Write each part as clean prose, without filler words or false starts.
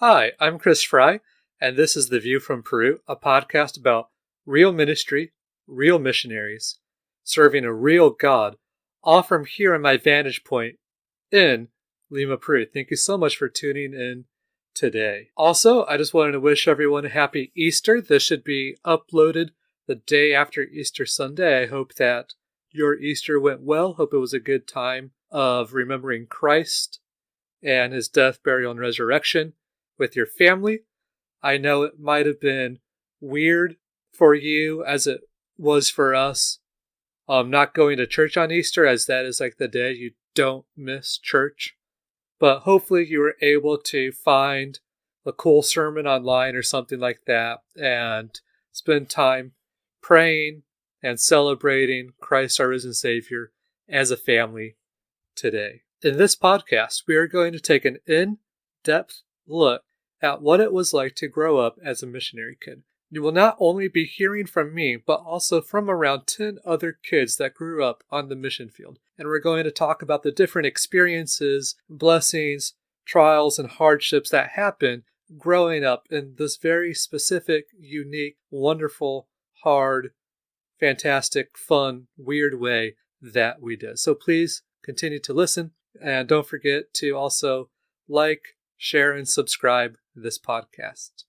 Hi, I'm Chris Fry, and this is The View from Peru, a podcast about real ministry, real missionaries, serving a real God, all from here in my vantage point in Lima, Peru. Thank you so much for tuning in today. Also, I just wanted to wish everyone a happy Easter. This should be uploaded the day after Easter Sunday. I hope that your Easter went well. Hope it was a good time of remembering Christ and his death, burial, and resurrection with your family. I know it might have been weird for you as it was for us, not going to church on Easter, as that is like the day you don't miss church. But hopefully you were able to find a cool sermon online or something like that and spend time praying and celebrating Christ our risen Savior as a family today. In this podcast, we are going to take an in-depth look at what it was like to grow up as a missionary kid. You will not only be hearing from me, but also from around 10 other kids that grew up on the mission field. And we're going to talk about the different experiences, blessings, trials, and hardships that happen growing up in this very specific, unique, wonderful, hard, fantastic, fun, weird way that we did. So please continue to listen, and don't forget to also like, share, and subscribe this podcast.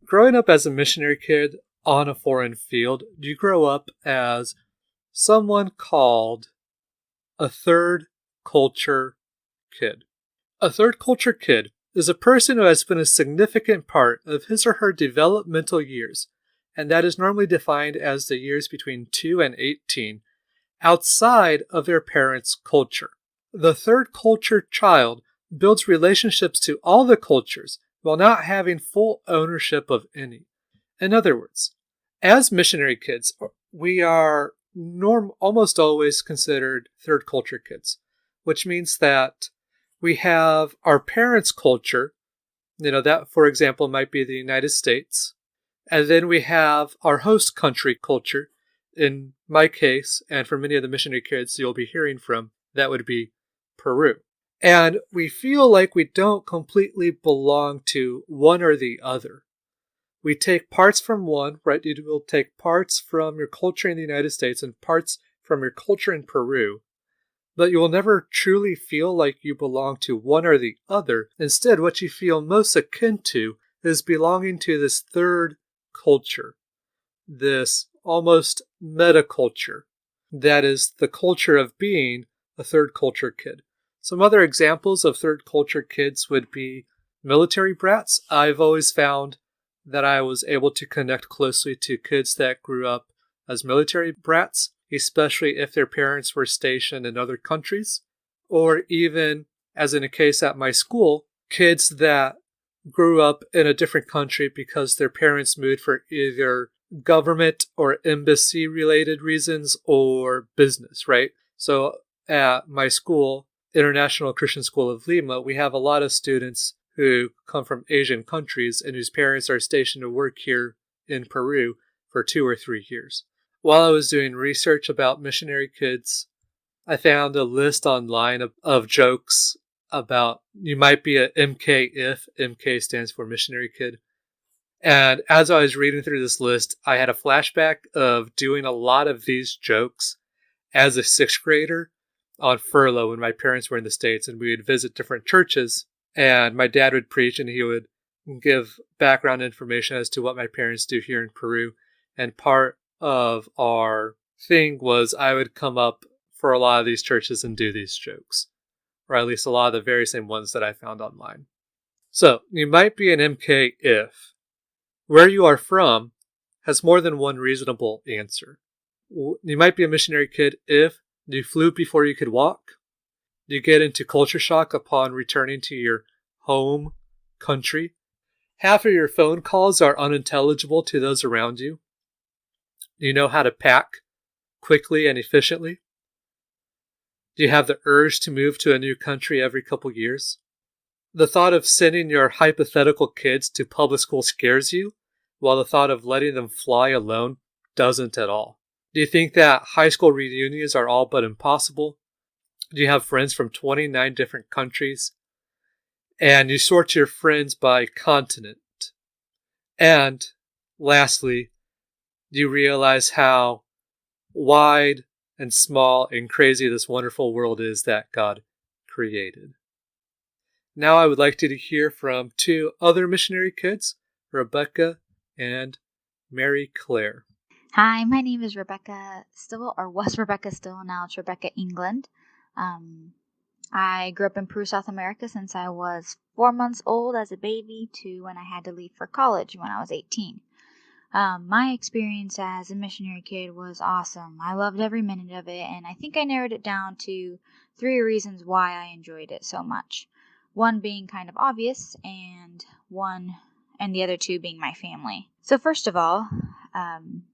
Growing up as a missionary kid on a foreign field, you grow up as someone called a third culture kid. A third culture kid is a person who has been a significant part of his or her developmental years, and that is normally defined as the years between 2 and 18, outside of their parents' culture. The third culture child builds relationships to all the cultures while not having full ownership of any. In other words, as missionary kids, we are almost always considered third culture kids, which means that we have our parents' culture, that, for example, might be the United States, and then we have our host country culture. In my case, and for many of the missionary kids you'll be hearing from, that would be Peru. And we feel like we don't completely belong to one or the other. We take parts from one, right? You will take parts from your culture in the United States and parts from your culture in Peru, but you will never truly feel like you belong to one or the other. Instead, what you feel most akin to is belonging to this third culture, this almost meta-culture that is the culture of being a third culture kid. Some other examples of third culture kids would be military brats. I've always found that I was able to connect closely to kids that grew up as military brats, especially if their parents were stationed in other countries, or even, as in a case at my school, kids that grew up in a different country because their parents moved for either government or embassy related reasons or business, right? So at my school, International Christian School of Lima, we have a lot of students who come from Asian countries and whose parents are stationed to work here in Peru for 2 or 3 years. While I was doing research about missionary kids, I found a list online of jokes about you might be a MK if. MK stands for missionary kid. And as I was reading through this list, I had a flashback of doing a lot of these jokes as a 6th grader on furlough when my parents were in the States, and we would visit different churches, and my dad would preach and he would give background information as to what my parents do here in Peru. And part of our thing was I would come up for a lot of these churches and do these jokes, or at least a lot of the very same ones that I found online. So you might be an MK if. Where you are from has more than one reasonable answer. You might be a missionary kid if you flew before you could walk. You get into culture shock upon returning to your home country. Half of your phone calls are unintelligible to those around you. You know how to pack quickly and efficiently. Do you have the urge to move to a new country every couple years? The thought of sending your hypothetical kids to public school scares you, while the thought of letting them fly alone doesn't at all. Do you think that high school reunions are all but impossible? Do you have friends from 29 different countries? And you sort your friends by continent. And lastly, do you realize how wide and small and crazy this wonderful world is that God created? Now I would like to hear from two other missionary kids, Rebecca and Mary Claire. Hi, my name is Rebecca Still, or was Rebecca Still, now it's Rebecca England. I grew up in Peru, South America since I was 4 months old as a baby to when I had to leave for college when I was 18. My experience as a missionary kid was awesome. I loved every minute of it, and I think I narrowed it down to 3 reasons why I enjoyed it so much. One being kind of obvious, and the other 2 being my family. So first of all,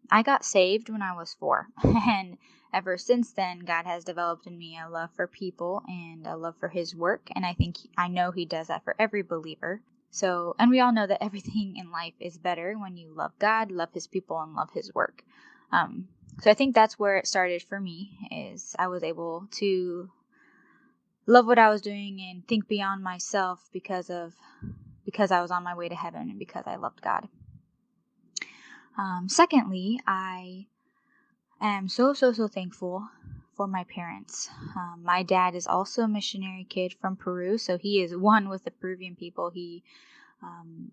I got saved when I was 4, and ever since then, God has developed in me a love for people and a love for His work, and I know He does that for every believer. So, and we all know that everything in life is better when you love God, love His people, and love His work. So I think that's where it started for me, is I was able to love what I was doing and think beyond myself because I was on my way to heaven and because I loved God. Secondly, I am so thankful for my parents. My dad is also a missionary kid from Peru, so he is one with the Peruvian people. He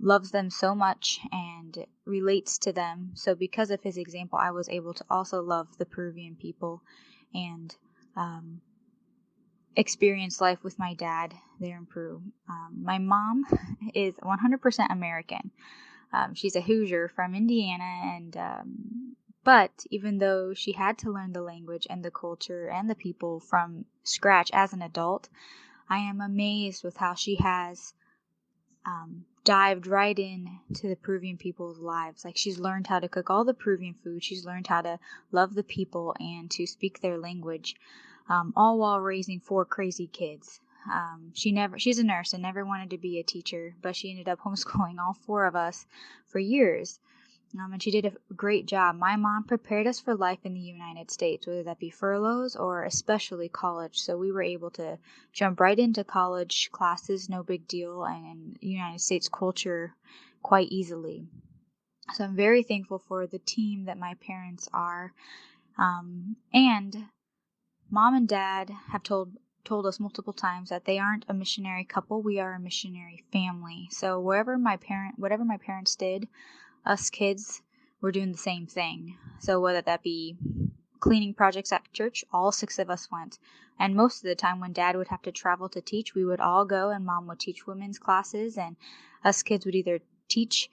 loves them so much and relates to them. So because of his example, I was able to also love the Peruvian people and experience life with my dad there in Peru. My mom is 100% American. She's a Hoosier from Indiana, and but even though she had to learn the language and the culture and the people from scratch as an adult, I am amazed with how she has dived right in to the Peruvian people's lives. Like, she's learned how to cook all the Peruvian food. She's learned how to love the people and to speak their language, all while raising 4 crazy kids. She's a nurse and never wanted to be a teacher, but she ended up homeschooling all 4 of us for years. And she did a great job. My mom prepared us for life in the United States, whether that be furloughs or especially college. So we were able to jump right into college classes, no big deal, and United States culture quite easily. So I'm very thankful for the team that my parents are. And Mom and Dad have told us multiple times that they aren't a missionary couple. We are a missionary family. So whatever my parents did, us kids were doing the same thing. So whether that be cleaning projects at church, all 6 of us went. And most of the time when Dad would have to travel to teach, we would all go, and Mom would teach women's classes, and us kids would either teach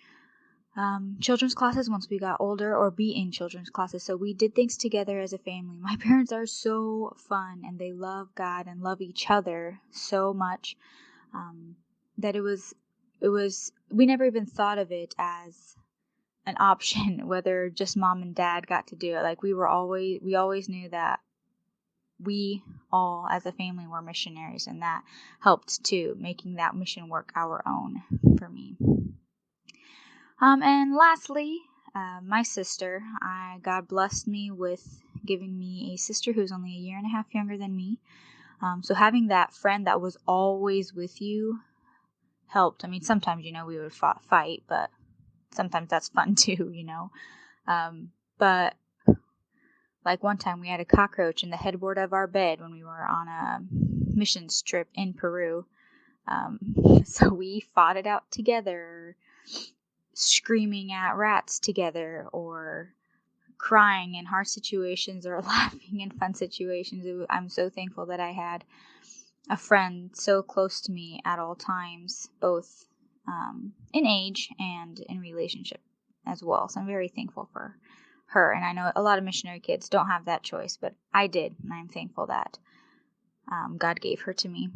children's classes once we got older or be in children's classes. So we did things together as a family. My parents are so fun, and they love God and love each other so much that it was we never even thought of it as an option whether just Mom and Dad got to do it. Like, we always knew that we all as a family were missionaries, and that helped too, making that mission work our own for me. And lastly, my sister. God blessed me with giving me a sister who's only a year and a half younger than me. So having that friend that was always with you helped. I mean, sometimes, we would fight, but sometimes that's fun too, But like one time we had a cockroach in the headboard of our bed when we were on a mission trip in Peru. So we fought it out together, screaming at rats together, or crying in hard situations, or laughing in fun situations. I'm so thankful that I had a friend so close to me at all times, both in age and in relationship as well. So I'm very thankful for her. And I know a lot of missionary kids don't have that choice, but I did. And I'm thankful that God gave her to me.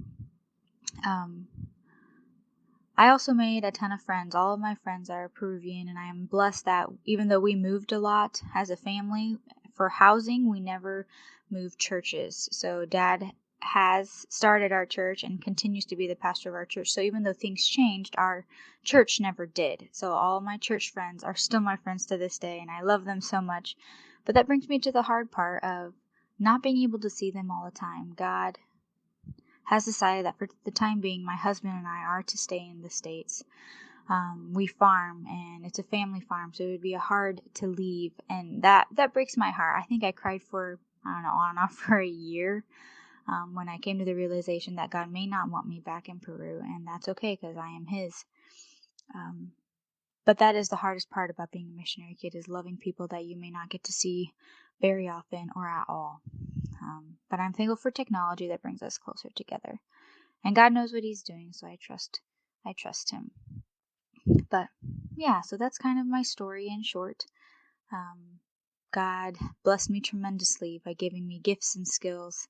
I also made a ton of friends. All of my friends are Peruvian, and I am blessed that even though we moved a lot as a family for housing, we never moved churches. So Dad has started our church and continues to be the pastor of our church. So even though things changed, our church never did. So all my church friends are still my friends to this day, and I love them so much. But that brings me to the hard part of not being able to see them all the time. God has decided that for the time being, my husband and I are to stay in the States. We farm, and it's a family farm, so it would be hard to leave, and that breaks my heart. I think I cried for, I don't know, on and off for a year when I came to the realization that God may not want me back in Peru, and that's okay because I am His. But that is the hardest part about being a missionary kid, is loving people that you may not get to see very often or at all. But I'm thankful for technology that brings us closer together. And God knows what He's doing, so I trust Him. But yeah, so that's kind of my story in short. God blessed me tremendously by giving me gifts and skills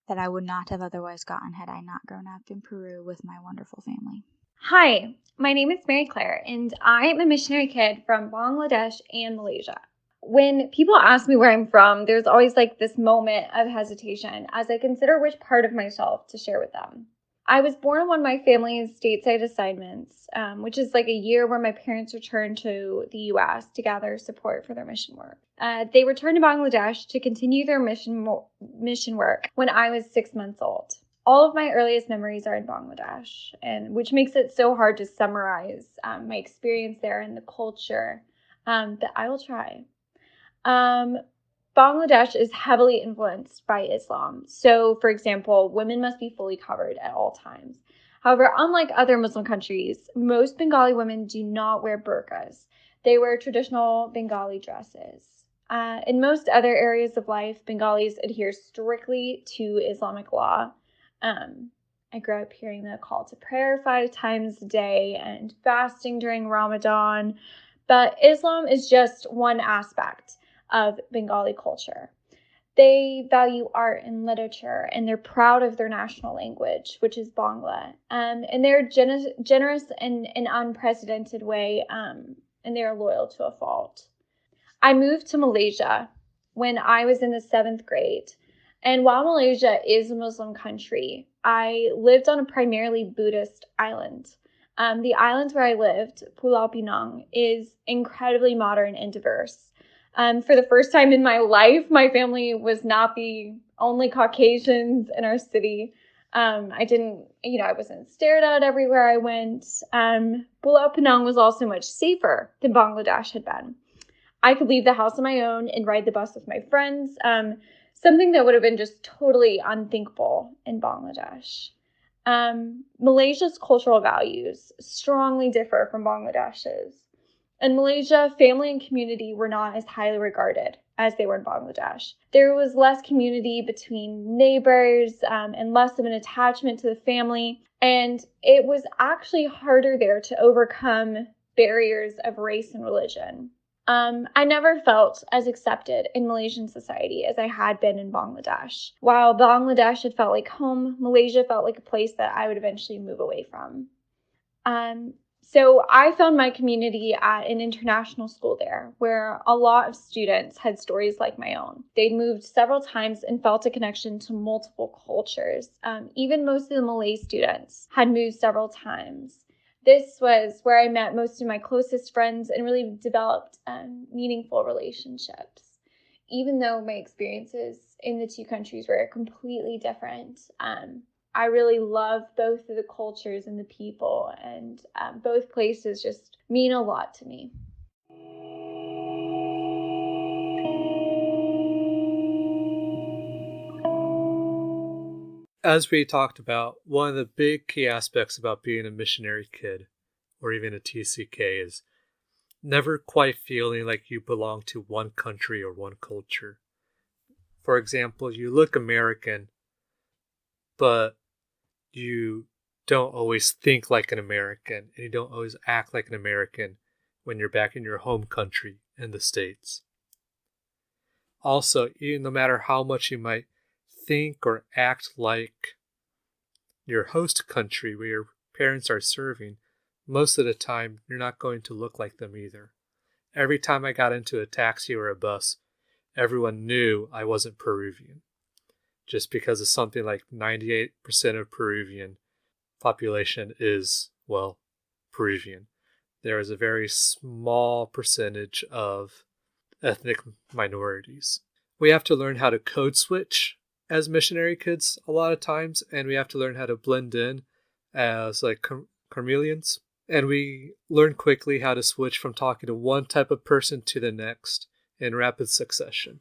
that I would not have otherwise gotten had I not grown up in Peru with my wonderful family. Hi, my name is Mary Claire, and I am a missionary kid from Bangladesh and Malaysia. When people ask me where I'm from, there's always like this moment of hesitation as I consider which part of myself to share with them. I was born on one of my family's stateside assignments, which is like a year where my parents returned to the U.S. to gather support for their mission work. They returned to Bangladesh to continue their mission work when I was 6 months old. All of my earliest memories are in Bangladesh, and which makes it so hard to summarize my experience there and the culture, but I will try. Bangladesh is heavily influenced by Islam. So, for example, women must be fully covered at all times. However, unlike other Muslim countries, most Bengali women do not wear burqas. They wear traditional Bengali dresses. In most other areas of life, Bengalis adhere strictly to Islamic law. I grew up hearing the call to prayer 5 times a day and fasting during Ramadan, but Islam is just one aspect of Bengali culture. They value art and literature, and they're proud of their national language, which is Bangla. And they're generous in an unprecedented way, and they're loyal to a fault. I moved to Malaysia when I was in the 7th grade. And while Malaysia is a Muslim country, I lived on a primarily Buddhist island. The island where I lived, Pulau Pinang, is incredibly modern and diverse. For the first time in my life, my family was not the only Caucasians in our city. I wasn't stared at everywhere I went. Pulau Pinang was also much safer than Bangladesh had been. I could leave the house on my own and ride the bus with my friends, something that would have been just totally unthinkable in Bangladesh. Malaysia's cultural values strongly differ from Bangladesh's. In Malaysia, family and community were not as highly regarded as they were in Bangladesh. There was less community between neighbors and less of an attachment to the family, and it was actually harder there to overcome barriers of race and religion. I never felt as accepted in Malaysian society as I had been in Bangladesh. While Bangladesh had felt like home, Malaysia felt like a place that I would eventually move away from. So I found my community at an international school there, where a lot of students had stories like my own. They'd moved several times and felt a connection to multiple cultures. Even most of the Malay students had moved several times. This was where I met most of my closest friends and really developed meaningful relationships. Even though my experiences in the 2 countries were completely different, I really love both of the cultures and the people, and both places just mean a lot to me. As we talked about, one of the big key aspects about being a missionary kid, or even a TCK, is never quite feeling like you belong to one country or one culture. For example, you look American, but you don't always think like an American, and you don't always act like an American when you're back in your home country in the States. Also, no matter how much you might think or act like your host country where your parents are serving, most of the time you're not going to look like them either. Every time I got into a taxi or a bus, everyone knew I wasn't Peruvian, just because of something like 98% of Peruvian population is, well, Peruvian. There is a very small percentage of ethnic minorities. We have to learn how to code switch as missionary kids a lot of times, and we have to learn how to blend in as like chameleons. And we learn quickly how to switch from talking to one type of person to the next in rapid succession,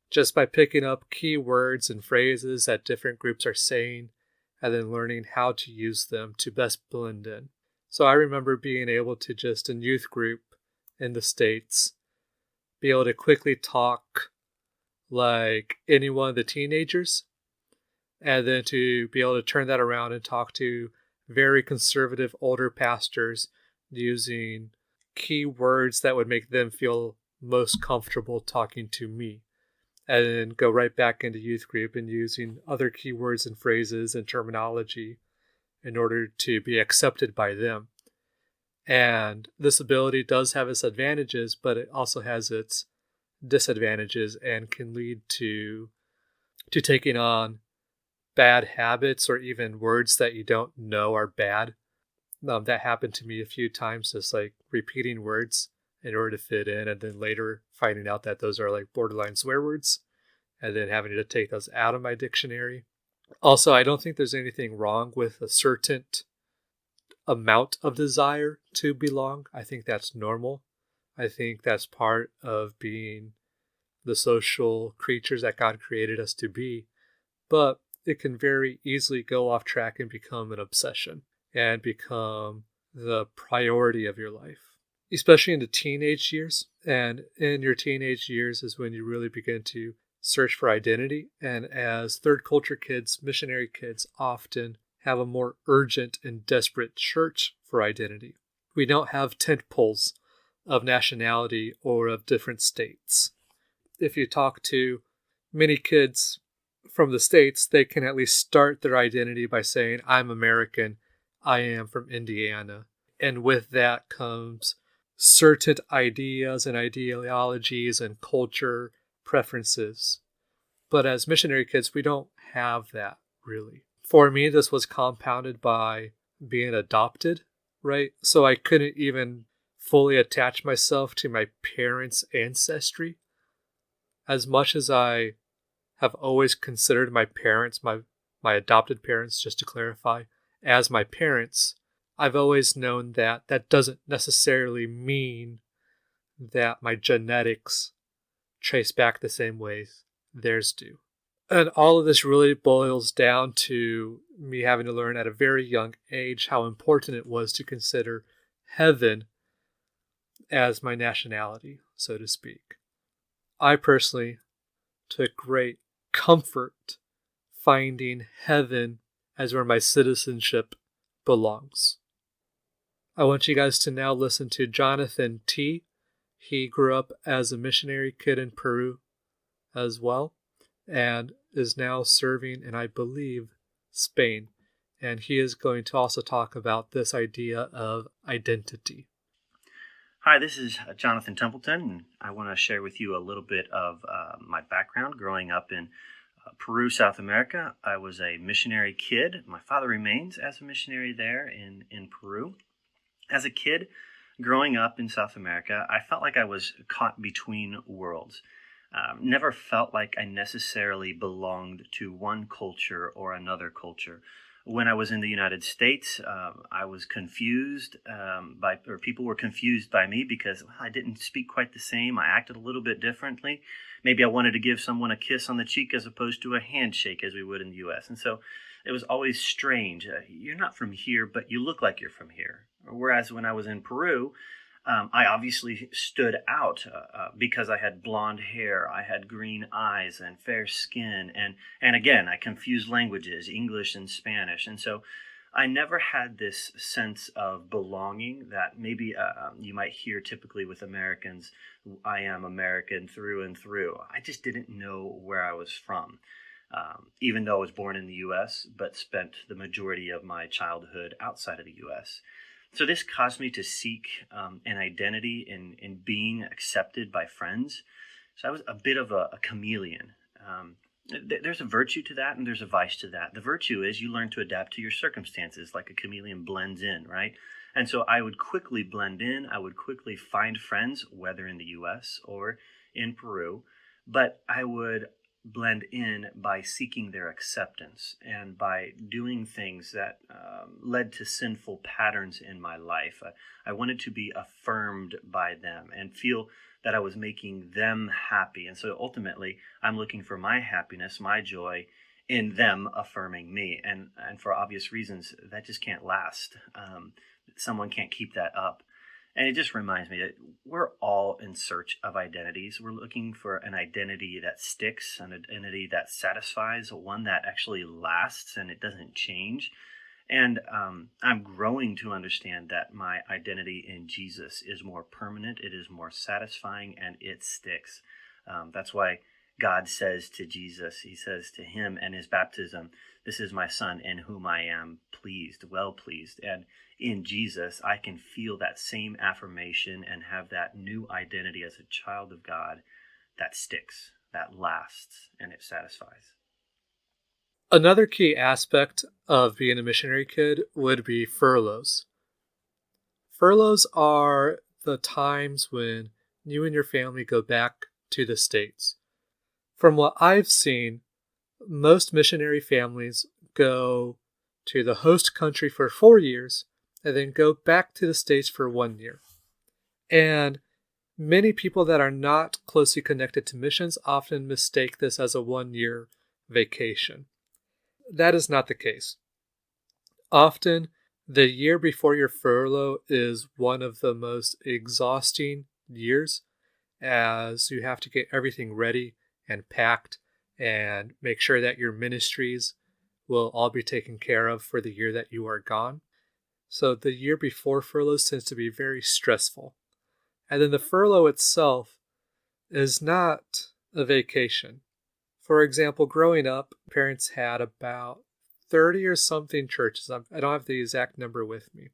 just by picking up key words and phrases that different groups are saying and then learning how to use them to best blend in. So I remember being able to just in youth group in the States, be able to quickly talk like any one of the teenagers, and then to be able to turn that around and talk to very conservative older pastors using key words that would make them feel most comfortable talking to me, and then go right back into youth group and using other keywords and phrases and terminology in order to be accepted by them. And this ability does have its advantages, but it also has its disadvantages and can lead to taking on bad habits or even words that you don't know are bad. That happened to me a few times, just like repeating words in order to fit in, and then later finding out that those are like borderline swear words, and then having to take those out of my dictionary. Also, I don't think there's anything wrong with a certain amount of desire to belong. I think that's normal. I think that's part of being the social creatures that God created us to be. But it can very easily go off track and become an obsession and become the priority of your life, especially in the teenage years. And in your teenage years is when you really begin to search for identity. And as third culture kids, missionary kids often have a more urgent and desperate search for identity. We don't have tent poles of nationality or of different states. If you talk to many kids from the States, they can at least start their identity by saying, I'm American, I am from Indiana. And with that comes certain ideas and ideologies and culture preferences. But as missionary kids, we don't have that really. For me, this was compounded by being adopted, right? So I couldn't even fully attach myself to my parents' ancestry. As much as I have always considered my parents, my adopted parents, just to clarify, as my parents, I've always known that that doesn't necessarily mean that my genetics trace back the same ways theirs do. And all of this really boils down to me having to learn at a very young age how important it was to consider heaven as my nationality, so to speak. I personally took great comfort finding heaven as where my citizenship belongs. I want you guys to now listen to Jonathan T. He grew up as a missionary kid in Peru as well, and is now serving in, I believe, Spain. And he is going to also talk about this idea of identity. Hi, this is Jonathan Templeton, and I want to share with you a little bit of my background growing up in Peru, South America. I was a missionary kid. My father remains as a missionary there in Peru. As a kid, growing up in South America, I felt like I was caught between worlds. Never felt like I necessarily belonged to one culture or another culture. When I was in the United States, I was confused or people were confused by me because I didn't speak quite the same. I acted a little bit differently. Maybe I wanted to give someone a kiss on the cheek as opposed to a handshake as we would in the U.S. And so it was always strange. You're not from here, but you look like you're from here. Whereas when I was in Peru, I obviously stood out because I had blonde hair, I had green eyes and fair skin, and again, I confused languages, English and Spanish, and so I never had this sense of belonging that maybe you might hear typically with Americans. I am American through and through. I just didn't know where I was from, even though I was born in the U.S., but spent the majority of my childhood outside of the U.S. So this caused me to seek an identity in being accepted by friends. So I was a bit of a chameleon. There's a virtue to that and there's a vice to that. The virtue is you learn to adapt to your circumstances like a chameleon blends in, right? And so I would quickly blend in. I would quickly find friends, whether in the US or in Peru, but I would blend in by seeking their acceptance and by doing things that led to sinful patterns in my life. I wanted to be affirmed by them and feel that I was making them happy. And so ultimately, I'm looking for my happiness, my joy in them affirming me. And for obvious reasons, that just can't last. Someone can't keep that up. And it just reminds me that we're all in search of identities. We're looking for an identity that sticks, an identity that satisfies, one that actually lasts and it doesn't change. And I'm growing to understand that my identity in Jesus is more permanent, it is more satisfying, and it sticks. That's why God says to Jesus, he says to him and his baptism, "This is my son in whom I am pleased, well pleased." And in Jesus, I can feel that same affirmation and have that new identity as a child of God that sticks, that lasts, and it satisfies. Another key aspect of being a missionary kid would be furloughs. Furloughs are the times when you and your family go back to the States. From what I've seen, most missionary families go to the host country for 4 years and then go back to the States for 1 year. And many people that are not closely connected to missions often mistake this as a 1-year vacation. That is not the case. Often, the year before your furlough is one of the most exhausting years, as you have to get everything ready and packed and make sure that your ministries will all be taken care of for the year that you are gone. So the year before furloughs tends to be very stressful. And then the furlough itself is not a vacation. For example, growing up, parents had about 30 or something churches. I don't have the exact number with me.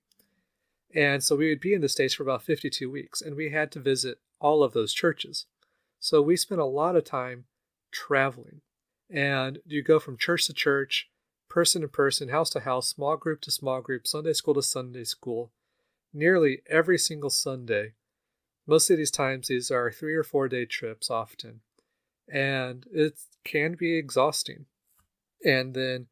And so we would be in the States for about 52 weeks, and we had to visit all of those churches. So we spent a lot of time traveling. And you go from church to church, person to person, house to house, small group to small group, Sunday school to Sunday school, nearly every single Sunday. Most of these times, these are 3 or 4 day trips often. And it can be exhausting. And then,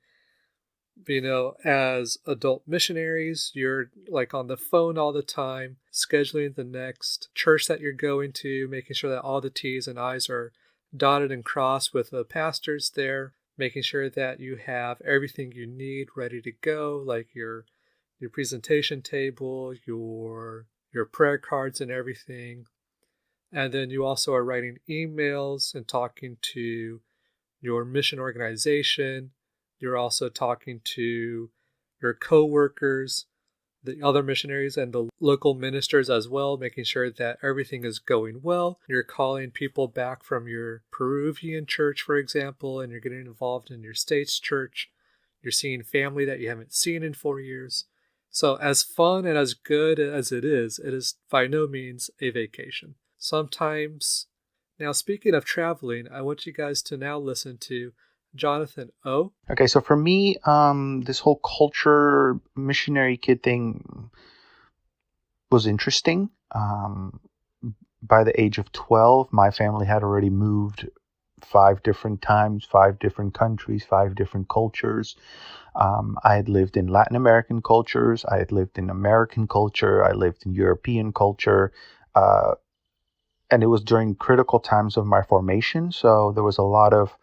as adult missionaries, you're like on the phone all the time, scheduling the next church that you're going to, making sure that all the T's and I's are dotted and crossed with the pastors there, making sure that you have everything you need ready to go, like your presentation table, your prayer cards and everything. And then you also are writing emails and talking to your mission organization. You're also talking to your co-workers, the other missionaries, and the local ministers as well, making sure that everything is going well. You're calling people back from your Peruvian church, for example, and you're getting involved in your state's church. You're seeing family that you haven't seen in 4 years. So as fun and as good as it is by no means a vacation. Sometimes, now speaking of traveling, I want you guys to now listen to Jonathan O. Okay, so for me, this whole culture missionary kid thing was interesting. By the age of 12, my family had already moved 5 different times, 5 different countries, 5 different cultures. I had lived in Latin American cultures. I had lived in American culture. I lived in European culture. And it was during critical times of my formation. So there was a lot of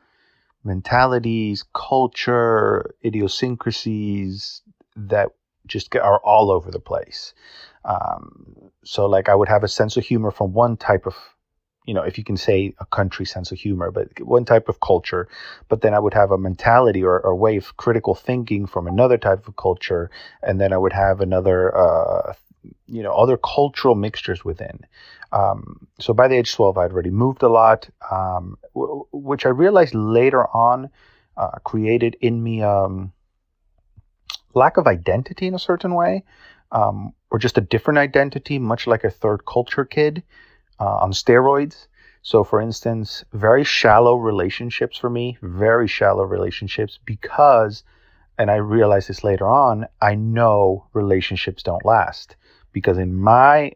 mentalities, culture, idiosyncrasies that just are all over the place. So like I would have a sense of humor from one type of, if you can say a country sense of humor, but one type of culture, but then I would have a mentality or a way of critical thinking from another type of culture. And then I would have another, other cultural mixtures within. So by the age of 12, I'd already moved a lot, which I realized later on created in me lack of identity in a certain way, or just a different identity, much like a third culture kid on steroids. So for instance, very shallow relationships for me, very shallow relationships, because and I realized this later on, I know relationships don't last. Because in my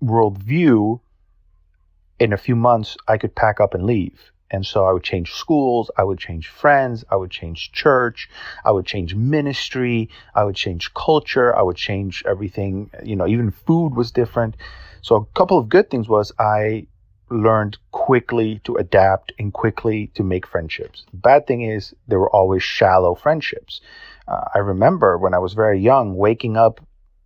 worldview, in a few months, I could pack up and leave. And so I would change schools, I would change friends, I would change church, I would change ministry, I would change culture, I would change everything. Even food was different. So a couple of good things was I learned quickly to adapt and quickly to make friendships. The bad thing is there were always shallow friendships. I remember when I was very young, waking up,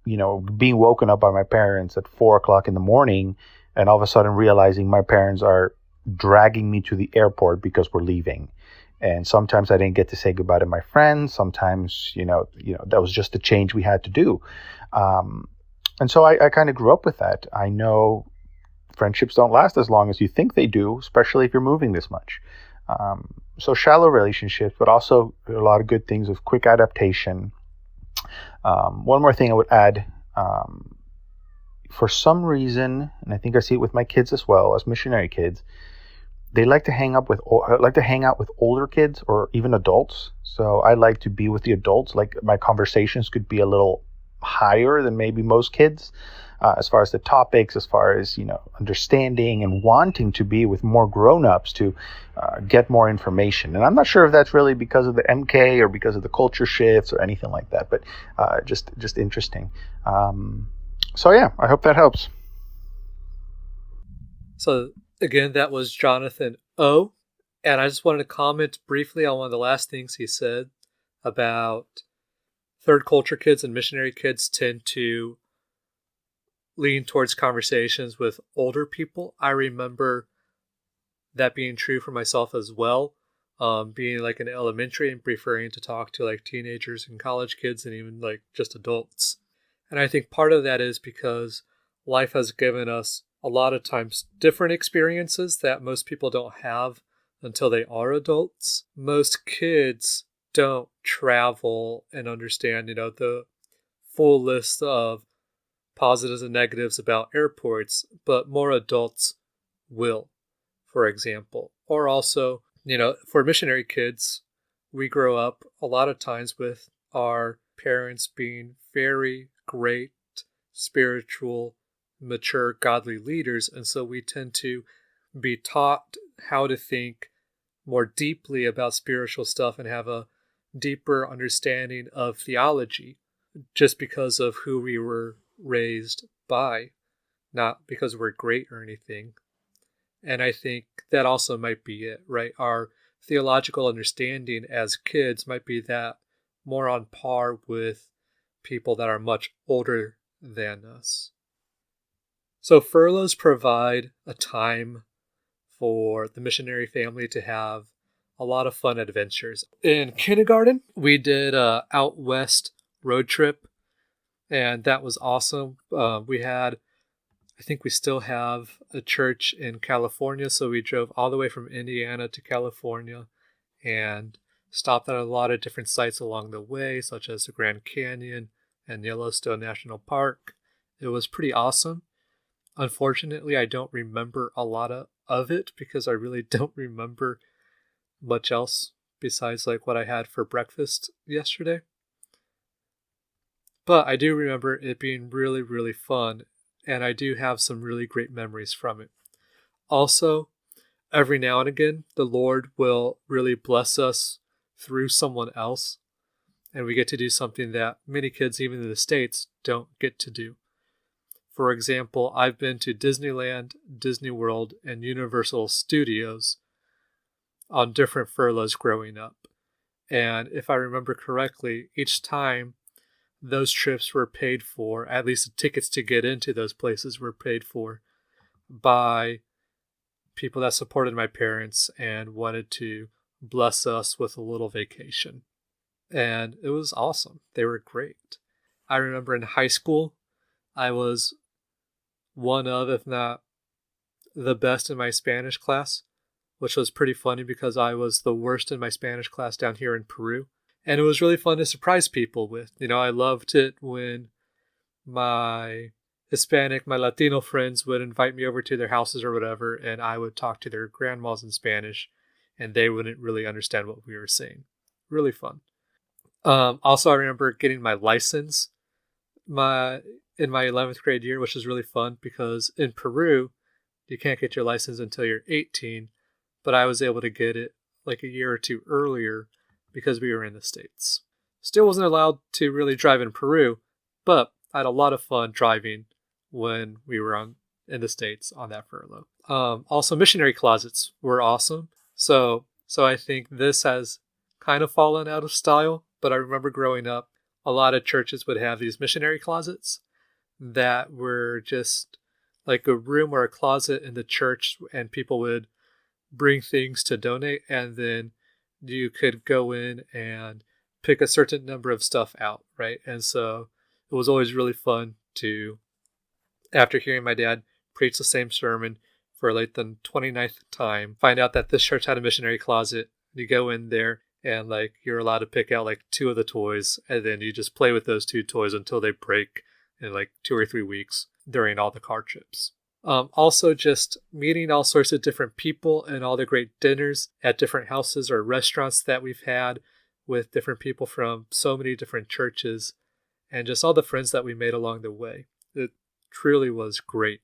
being woken up by my parents at 4 o'clock in the morning, and all of a sudden realizing my parents are dragging me to the airport because we're leaving. And sometimes I didn't get to say goodbye to my friends. Sometimes, that was just a change we had to do. And so I kind of grew up with that. I know friendships don't last as long as you think they do, especially if you're moving this much. So shallow relationships, but also a lot of good things of quick adaptation. One more thing I would add, for some reason, and I think I see it with my kids as well, as missionary kids, they like to hang out with older kids or even adults. So I like to be with the adults. Like my conversations could be a little higher than maybe most kids, as far as the topics, as far as understanding and wanting to be with more grown-ups to get more information. And I'm not sure if that's really because of the MK or because of the culture shifts or anything like that, but just interesting. So yeah, I hope that helps. So again, that was Jonathan O. And I just wanted to comment briefly on one of the last things he said about third culture kids and missionary kids tend to lean towards conversations with older people. I remember that being true for myself as well. Being like in elementary and preferring to talk to like teenagers and college kids and even like just adults. And I think part of that is because life has given us a lot of times different experiences that most people don't have until they are adults. Most kids don't travel and understand, the full list of positives and negatives about airports, but more adults will, for example. Or also, for missionary kids, we grow up a lot of times with our parents being very great, spiritual, mature, godly leaders. And so we tend to be taught how to think more deeply about spiritual stuff and have a deeper understanding of theology just because of who we were raised by, not because we're great or anything. And I think that also might be it, right? Our theological understanding as kids might be that more on par with people that are much older than us. So furloughs provide a time for the missionary family to have a lot of fun adventures. In kindergarten, we did a out west road trip, and that was awesome. I think we still have a church in California, so we drove all the way from Indiana to California and stopped at a lot of different sites along the way, such as the Grand Canyon and Yellowstone National Park. It was pretty awesome. Unfortunately, I don't remember a lot of it because I really don't remember much else besides like what I had for breakfast yesterday. But I do remember it being really, really fun, and I do have some really great memories from it. Also, every now and again, the Lord will really bless us through someone else, and we get to do something that many kids, even in the States, don't get to do. For example, I've been to Disneyland, Disney World, and Universal Studios on different furloughs growing up. And if I remember correctly, each time those trips were paid for, at least the tickets to get into those places were paid for by people that supported my parents and wanted to bless us with a little vacation. And it was awesome. They were great. I remember in high school, I was one of, if not the best in my Spanish class, which was pretty funny because I was the worst in my Spanish class down here in Peru. And it was really fun to surprise people with. I loved it when my Hispanic, my Latino friends would invite me over to their houses or whatever, and I would talk to their grandmas in Spanish, and they wouldn't really understand what we were saying. Really fun. Also, I remember getting my license in my 11th grade year, which was really fun because in Peru, you can't get your license until you're 18, but I was able to get it like a year or two earlier because we were in the States. Still wasn't allowed to really drive in Peru, but I had a lot of fun driving when we were in the States on that furlough. Also, missionary closets were awesome. So I think this has kind of fallen out of style, but I remember growing up, a lot of churches would have these missionary closets that were just like a room or a closet in the church, and people would bring things to donate, and then you could go in and pick a certain number of stuff out, right? And so it was always really fun to, after hearing my dad preach the same sermon for like the 29th time, find out that this church had a missionary closet. You go in there and like you're allowed to pick out like two of the toys, and then you just play with those two toys until they break in like 2 or 3 weeks during all the car trips. Also, just meeting all sorts of different people and all the great dinners at different houses or restaurants that we've had with different people from so many different churches, and just all the friends that we made along the way. It truly was great.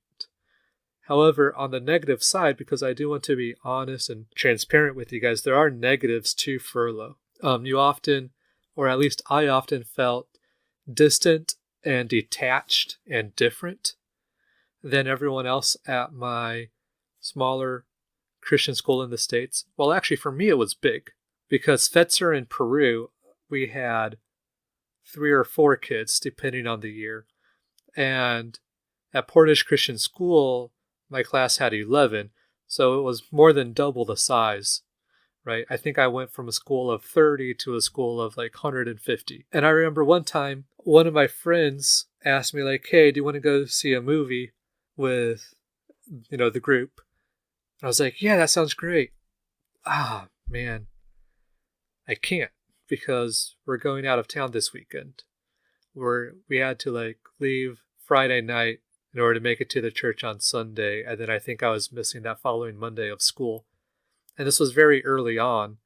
However, on the negative side, because I do want to be honest and transparent with you guys, there are negatives to furlough. You often, or at least I often, felt distant and detached and different than everyone else at my smaller Christian school in the States. Well, actually, for me, it was big because Fetzer in Peru, we had 3 or 4 kids, depending on the year. And at Portage Christian School, my class had 11. So it was more than double the size, right? I think I went from a school of 30 to a school of like 150. And I remember one time, one of my friends asked me like, hey, do you want to go see a movie with, the group? I was like, yeah, that sounds great. Ah, man, I can't because we're going out of town this weekend. We had to like leave Friday night in order to make it to the church on Sunday, and then I think I was missing that following Monday of school. And this was very early on,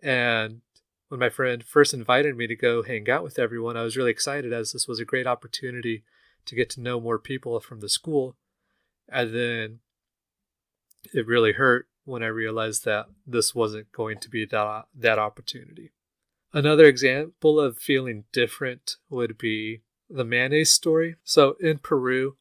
and when my friend first invited me to go hang out with everyone, I was really excited as this was a great opportunity to get to know more people from the school. And then it really hurt when I realized that this wasn't going to be that opportunity. Another example of feeling different would be the mayonnaise story. So in Peru,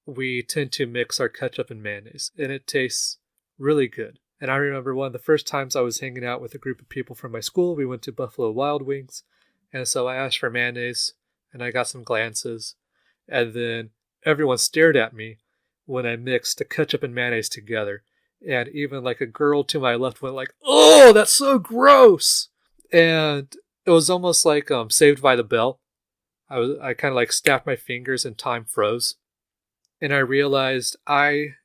we tend to mix our ketchup and mayonnaise, and it tastes really good. And I remember one of the first times I was hanging out with a group of people from my school, we went to Buffalo Wild Wings, and so I asked for mayonnaise, and I got some glances, and then everyone stared at me when I mixed the ketchup and mayonnaise together. And even like a girl to my left went like, "Oh, that's so gross!" And it was almost like Saved by the Bell. I kind of like snapped my fingers and time froze. And I realized I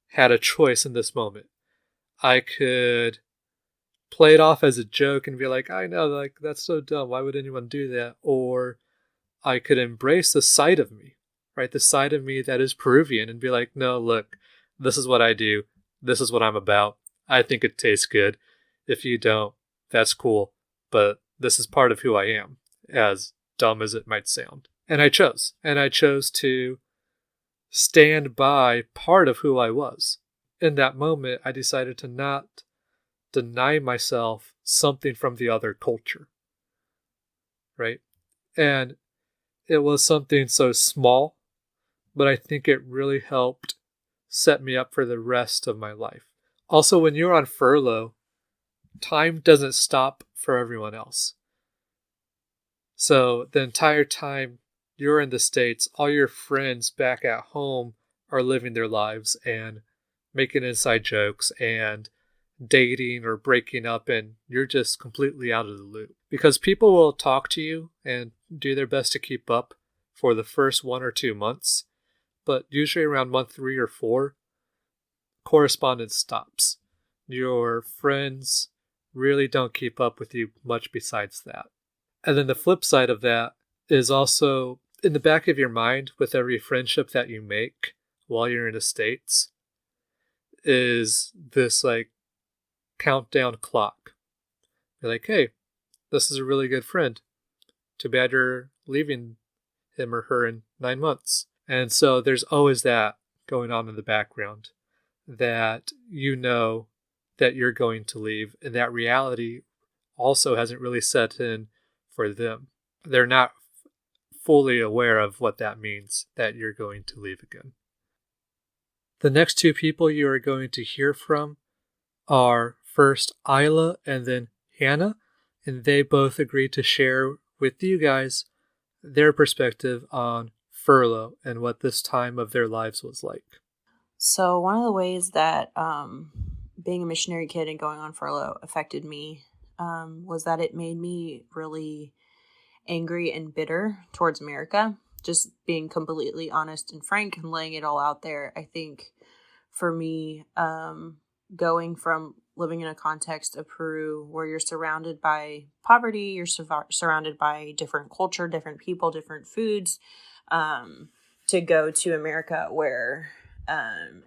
had a choice in this moment. I could play it off as a joke and be like, I know, like, that's so dumb. Why would anyone do that? Or I could embrace the side of me, right? The side of me that is Peruvian and be like, no, look, this is what I do. This is what I'm about. I think it tastes good. If you don't, that's cool. But this is part of who I am, as dumb as it might sound. And I chose. And I chose to stand by part of who I was. In that moment, I decided to not deny myself something from the other culture, right? And it was something so small, but I think it really helped set me up for the rest of my life. Also, when you're on furlough, time doesn't stop for everyone else. So the entire time you're in the States, all your friends back at home are living their lives and making inside jokes and dating or breaking up, and you're just completely out of the loop. Because people will talk to you and do their best to keep up for the first 1 or 2 months, but usually around month 3 or 4, correspondence stops. Your friends really don't keep up with you much besides that. And then the flip side of that is also in the back of your mind with every friendship that you make while you're in the States is this like countdown clock. You're like, hey, this is a really good friend. Too bad you're leaving him or her in 9 months. And so there's always that going on in the background, that you know that you're going to leave, and that reality also hasn't really set in for them. They're not fully aware of what that means, that you're going to leave again. The next two people you are going to hear from are first Isla and then Hannah, and they both agreed to share with you guys their perspective on furlough and what this time of their lives was like. So one of the ways that being a missionary kid and going on furlough affected me was that it made me really angry and bitter towards America. Just being completely honest and frank and laying it all out there. I think for me, going from living in a context of Peru where you're surrounded by poverty, you're surrounded by different culture, different people, different foods, to go to America where,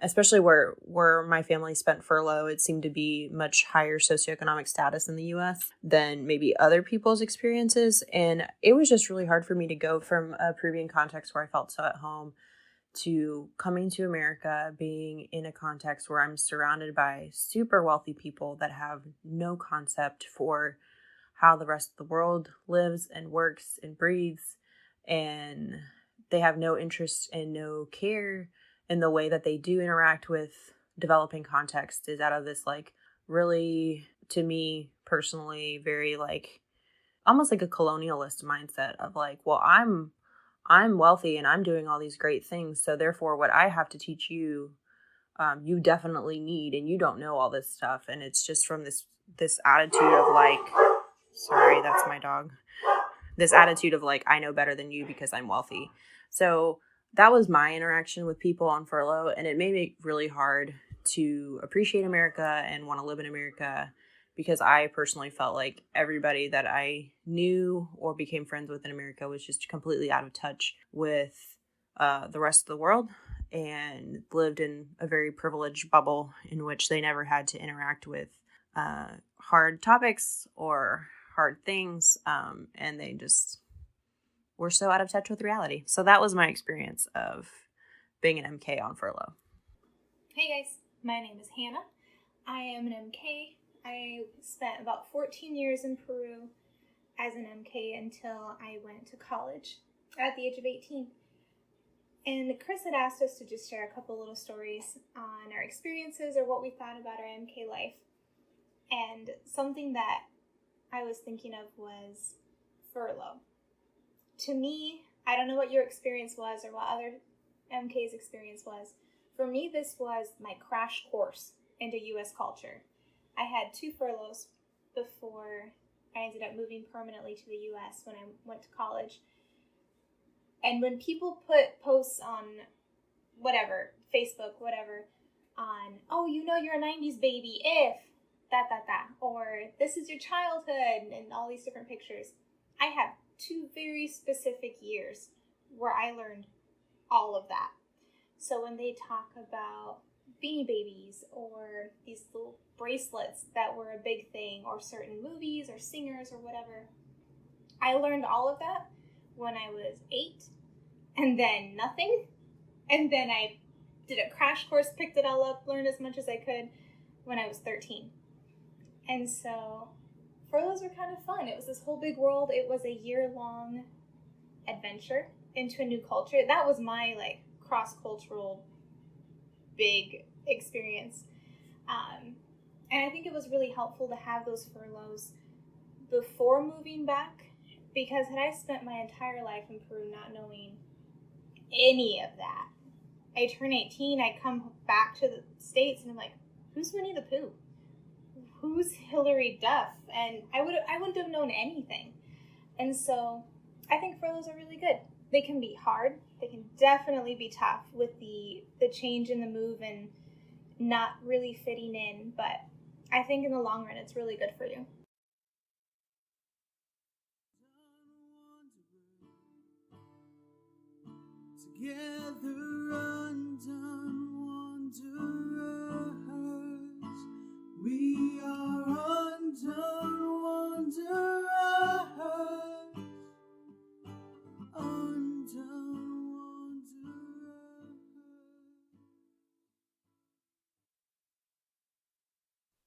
especially where my family spent furlough, it seemed to be much higher socioeconomic status in the U.S. than maybe other people's experiences. And it was just really hard for me to go from a Peruvian context where I felt so at home to coming to America, being in a context where I'm surrounded by super wealthy people that have no concept for how the rest of the world lives and works and breathes. And they have no interest and no care in the way that they do interact with developing context is out of this like really, to me personally, very like almost like a colonialist mindset of like, well, I'm wealthy and I'm doing all these great things. So therefore what I have to teach you, you definitely need, and you don't know all this stuff. And it's just from this attitude of like, sorry, that's my dog. This attitude of like, I know better than you because I'm wealthy. So that was my interaction with people on furlough. And it made it really hard to appreciate America and want to live in America, because I personally felt like everybody that I knew or became friends with in America was just completely out of touch with the rest of the world and lived in a very privileged bubble in which they never had to interact with hard topics or hard things. And they just were so out of touch with reality. So that was my experience of being an MK on furlough. Hey guys, my name is Hannah. I am an MK. I spent about 14 years in Peru as an MK until I went to college at the age of 18. And Chris had asked us to just share a couple little stories on our experiences or what we thought about our MK life. And something that I was thinking of was furlough. To me, I don't know what your experience was or what other MK's experience was. For me, this was my crash course into U.S. culture. I had 2 furloughs before I ended up moving permanently to the U.S. when I went to college. And when people put posts on whatever, Facebook, whatever, on, oh, you know you're a 90s baby if that, or this is your childhood, and all these different pictures, I have 2 very specific years where I learned all of that. So when they talk about Beanie Babies or these little bracelets that were a big thing, or certain movies or singers or whatever, I learned all of that when I was 8, and then nothing. And then I did a crash course, picked it all up, learned as much as I could when I was 13. And so furloughs were kind of fun. It was this whole big world. It was a year-long adventure into a new culture. That was my like cross-cultural big experience. And I think it was really helpful to have those furloughs before moving back, because had I spent my entire life in Peru not knowing any of that, I turn 18, I come back to the States, and I'm like, who's Winnie the Pooh? Who's Hillary Duff? And I wouldn't have known anything. And so I think furloughs are really good. They can be hard. They can definitely be tough with the change in the move and not really fitting in. But I think in the long run, it's really good for you. Together undone wanderers, we are undone wanderers.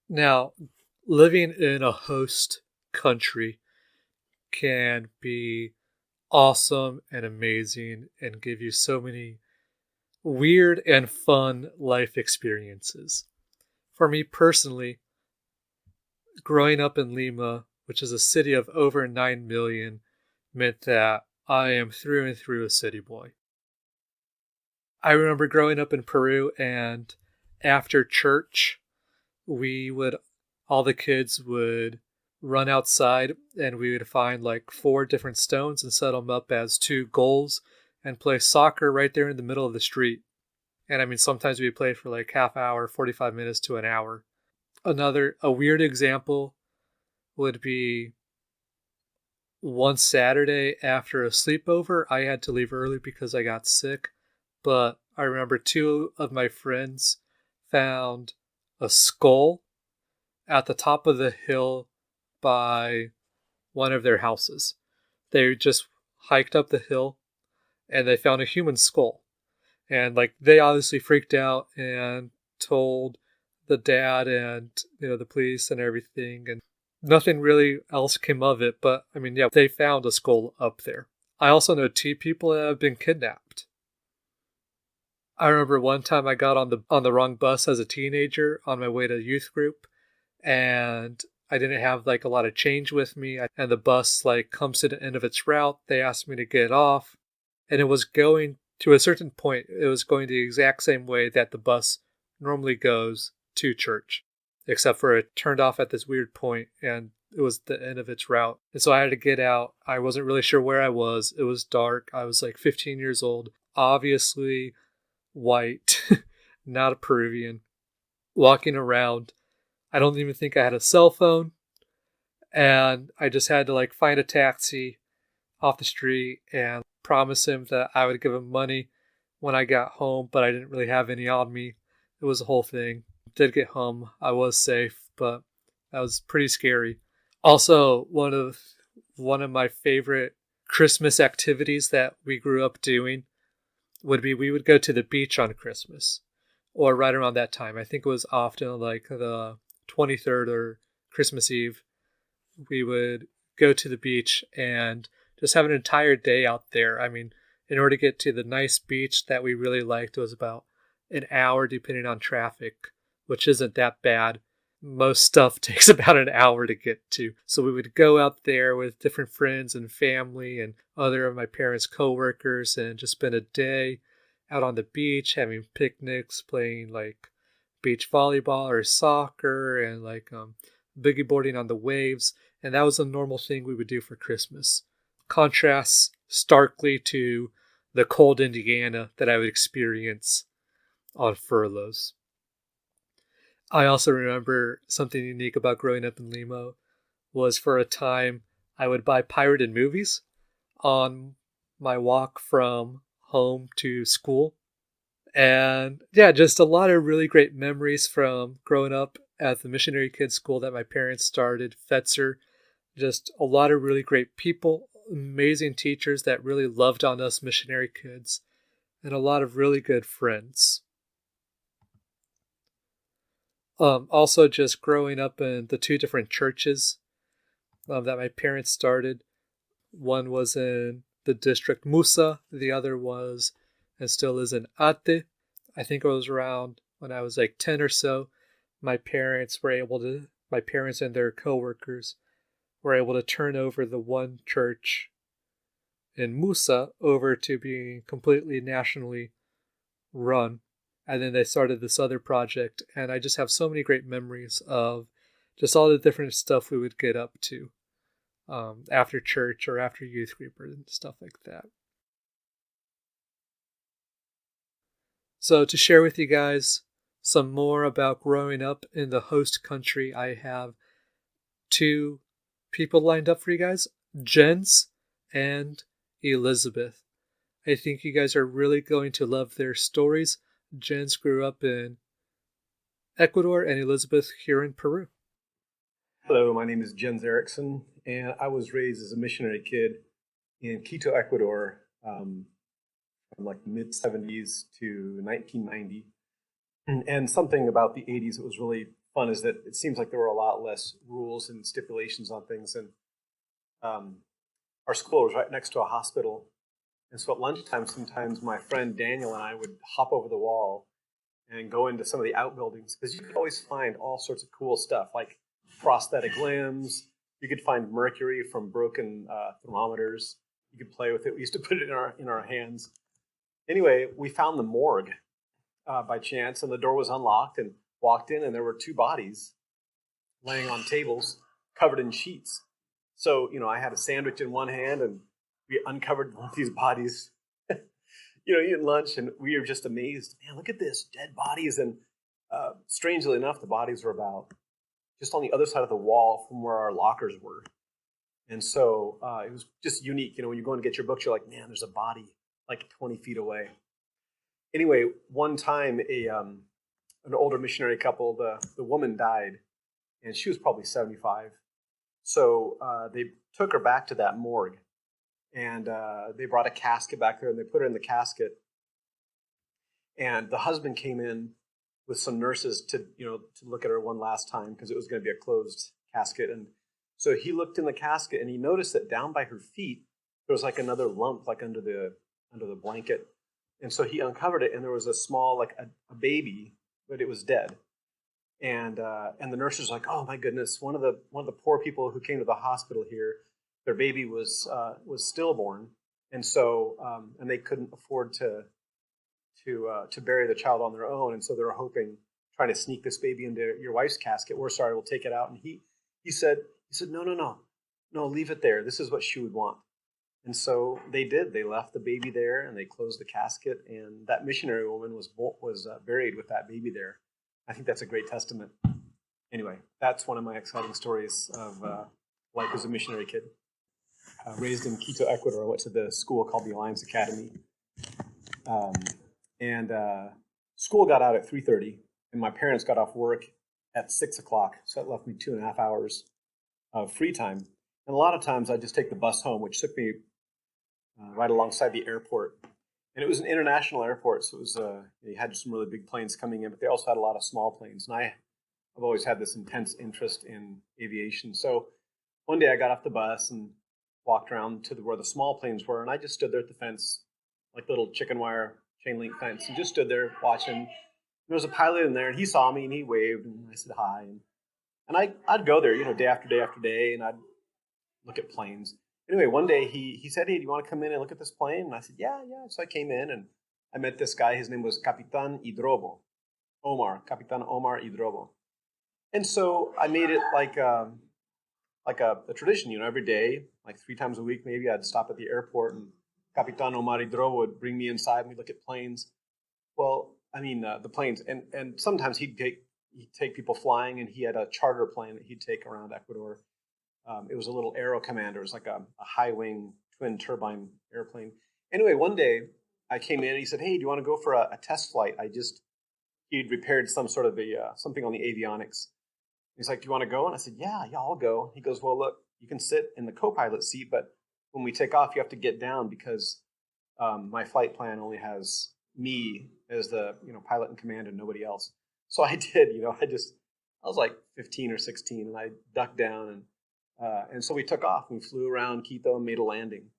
Now, living in a host country can be awesome and amazing and give you so many weird and fun life experiences. For me personally, growing up in Lima, which is a city of over 9 million, meant that I am through and through a city boy. I remember growing up in Peru, and after church, all the kids would run outside and we would find like 4 different stones and set them up as 2 goals and play soccer right there in the middle of the street. And I mean, sometimes we played for like half hour, 45 minutes to an hour. A weird example would be one Saturday after a sleepover. I had to leave early because I got sick, but I remember 2 of my friends found a skull at the top of the hill by one of their houses. They just hiked up the hill and they found a human skull. And like they obviously freaked out and told the dad and the police and everything, and nothing really else came of it. But I mean, yeah, they found a skull up there. I also know 2 people that have been kidnapped. I remember one time I got on the wrong bus as a teenager on my way to youth group, and I didn't have like a lot of change with me, and the bus like comes to the end of its route. They asked me to get off, and it was going to a certain point. It was going the exact same way that the bus normally goes to church, except for it turned off at this weird point and it was the end of its route. And so I had to get out. I wasn't really sure where I was. It was dark. I was like 15 years old, obviously white, not a Peruvian, walking around. I don't even think I had a cell phone. And I just had to like find a taxi off the street and promise him that I would give him money when I got home, but I didn't really have any on me. It was a whole thing. Did get home. I was safe, but that was pretty scary. Also, one of my favorite Christmas activities that we grew up doing would be we would go to the beach on Christmas or right around that time. I think it was often like the 23rd or Christmas Eve. We would go to the beach and just have an entire day out there. I mean, in order to get to the nice beach that we really liked, it was about an hour depending on traffic, which isn't that bad. Most stuff takes about an hour to get to. So we would go out there with different friends and family and other of my parents' coworkers and just spend a day out on the beach having picnics, playing like beach volleyball or soccer and like boogie boarding on the waves. And that was a normal thing we would do for Christmas. Contrasts starkly to the cold Indiana that I would experience on furloughs. I also remember something unique about growing up in Lima was for a time I would buy pirated movies on my walk from home to school. And yeah, just a lot of really great memories from growing up at the missionary kids school that my parents started, Fetzer. Just a lot of really great people, amazing teachers that really loved on us missionary kids, and a lot of really good friends. Also, just growing up in the 2 different churches that my parents started. One was in the district Musa, the other was and still is in Ate. I think it was around when I was like 10 or so. My parents and their coworkers were able to turn over the one church in Musa over to being completely nationally run. And then they started this other project. And I just have so many great memories of just all the different stuff we would get up to after church or after youth group and stuff like that. So to share with you guys some more about growing up in the host country, I have 2 people lined up for you guys, Jens and Elizabeth. I think you guys are really going to love their stories. Jens grew up in Ecuador and Elizabeth here in Peru. Hello, my name is Jens Erickson, and I was raised as a missionary kid in Quito, Ecuador, from like the mid-70s to 1990. And something about the 80s that was really fun is that it seems like there were a lot less rules and stipulations on things. And our school was right next to a hospital. And so at lunchtime, sometimes my friend Daniel and I would hop over the wall and go into some of the outbuildings because you could always find all sorts of cool stuff like prosthetic limbs. You could find mercury from broken thermometers. You could play with it. We used to put it in our hands. Anyway, we found the morgue by chance, and the door was unlocked, and walked in, and there were two bodies laying on tables covered in sheets. So, I had a sandwich in one hand, and we uncovered one of these bodies, eating lunch, and we were just amazed. Man, look at this, dead bodies. And strangely enough, the bodies were about just on the other side of the wall from where our lockers were. And so it was just unique. When you go and get your books, you're like, man, there's a body like 20 feet away. Anyway, one time an older missionary couple, the woman died, and she was probably 75. So they took her back to that morgue, and they brought a casket back there, and they put her in the casket. And the husband came in with some nurses to look at her one last time because it was going to be a closed casket. And so he looked in the casket, and he noticed that down by her feet there was like another lump, like under the blanket. And so he uncovered it, and there was a small, like a baby, but it was dead. And the nurse was like, "Oh my goodness! One of the poor people who came to the hospital here, their baby was stillborn, and so and they couldn't afford to bury the child on their own, and so they were trying to sneak this baby into your wife's casket. We're sorry, we'll take it out." And he said, no, leave it there. This is what she would want. And so they did. They left the baby there, and they closed the casket. And that missionary woman was buried with that baby there. I think that's a great testament. Anyway, that's one of my exciting stories of life as a missionary kid. Raised in Quito, Ecuador, I went to the school called the Alliance Academy. And school got out at 3:30, and my parents got off work at 6 o'clock. So that left me 2.5 hours of free time. And a lot of times I just take the bus home, which took me right alongside the airport. And it was an international airport, so it was you had some really big planes coming in, but they also had a lot of small planes. And I've always had this intense interest in aviation. So one day I got off the bus and walked around to where the small planes were, and I just stood there at the fence, like little chicken wire chain link fence, and just stood there watching. There was a pilot in there, and he saw me, and he waved, and I said hi. And I'd go there, day after day after day, and I'd look at planes. Anyway, one day he said, "Hey, do you want to come in and look at this plane?" And I said, yeah. So I came in, and I met this guy. His name was Capitan Capitan Omar Hidrobo. And so I made it like a tradition, every day, like 3 times a week maybe, I'd stop at the airport, and Capitan Omar Hidrobo would bring me inside, and we'd look at planes. Well, I mean, the planes, and sometimes he'd take people flying, and he had a charter plane that he'd take around Ecuador. It was a little Aero Commander. It was like a high wing twin turbine airplane. Anyway, one day I came in, and he said, "Hey, do you want to go for a test flight?" He'd repaired some sort of something on the avionics. He's like, "Do you want to go?" And I said, yeah, I'll go. He goes, "Well, look, you can sit in the co-pilot seat, but when we take off, you have to get down because my flight plan only has me as the pilot in command and nobody else." So I did. I was like 15 or 16, and I ducked down, and so we took off. We flew around Quito and made a landing.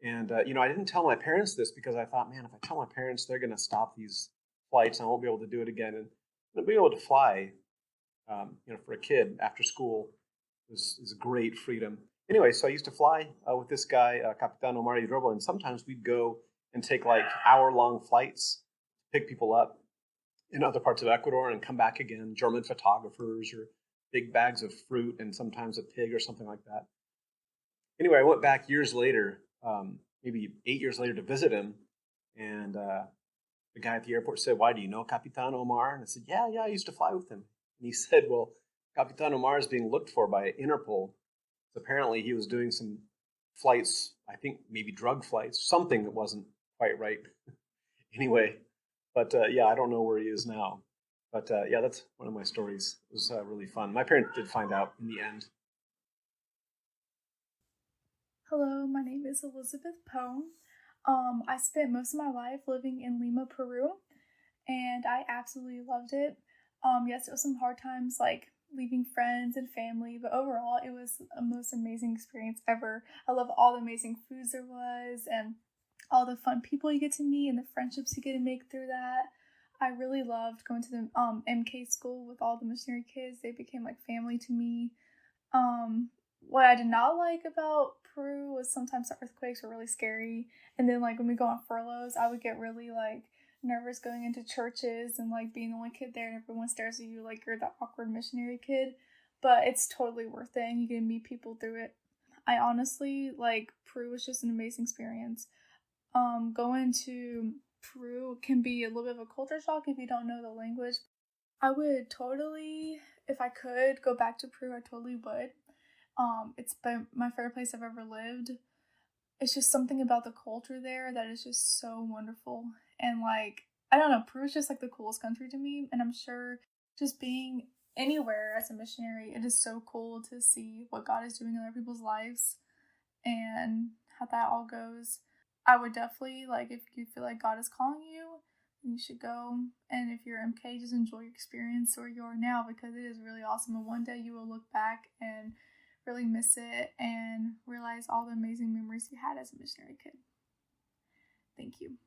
And I didn't tell my parents this because I thought, man, if I tell my parents, they're going to stop these flights, and I won't be able to do it again. And being able to fly, for a kid after school is great freedom. Anyway, so I used to fly with this guy, Capitan Omar Hidrobo, and sometimes we'd go and take like hour-long flights, pick people up in other parts of Ecuador and come back again, German photographers or big bags of fruit and sometimes a pig or something like that. Anyway, I went back years later, maybe 8 years later, to visit him, and the guy at the airport said, "Why, do you know Capitan Omar?" And I said, yeah, I used to fly with him. And he said, "Well, Capitan Omar is being looked for by Interpol. So apparently he was doing some flights, I think maybe drug flights, something that wasn't quite right." Anyway, but I don't know where he is now. But that's one of my stories. It was really fun. My parents did find out in the end. Hello, my name is Elizabeth Pone. I spent most of my life living in Lima, Peru, and I absolutely loved it. Yes, it was some hard times, like leaving friends and family, but overall, it was a most amazing experience ever. I love all the amazing foods there was, and all the fun people you get to meet, and the friendships you get to make through that. I really loved going to the MK school with all the missionary kids. They became like family to me. What I did not like about Peru was sometimes the earthquakes were really scary, and then like when we go on furloughs, I would get really like nervous going into churches and like being the only kid there, and everyone stares at you like you're the awkward missionary kid. But it's totally worth it, and you get to meet people through it. I honestly like Peru was just an amazing experience. Going to Peru can be a little bit of a culture shock if you don't know the language. I would totally, if I could go back to Peru, I totally would. It's been my favorite place I've ever lived. It's just something about the culture there that is just so wonderful. And like, I don't know, Peru is just like the coolest country to me. And I'm sure just being anywhere as a missionary, it is so cool to see what God is doing in other people's lives and how that all goes. I would definitely, like, if you feel like God is calling you, you should go. And if you're MK, just enjoy your experience where you are now, because it is really awesome. And one day you will look back and really miss it and realize all the amazing memories you had as a missionary kid. Thank you.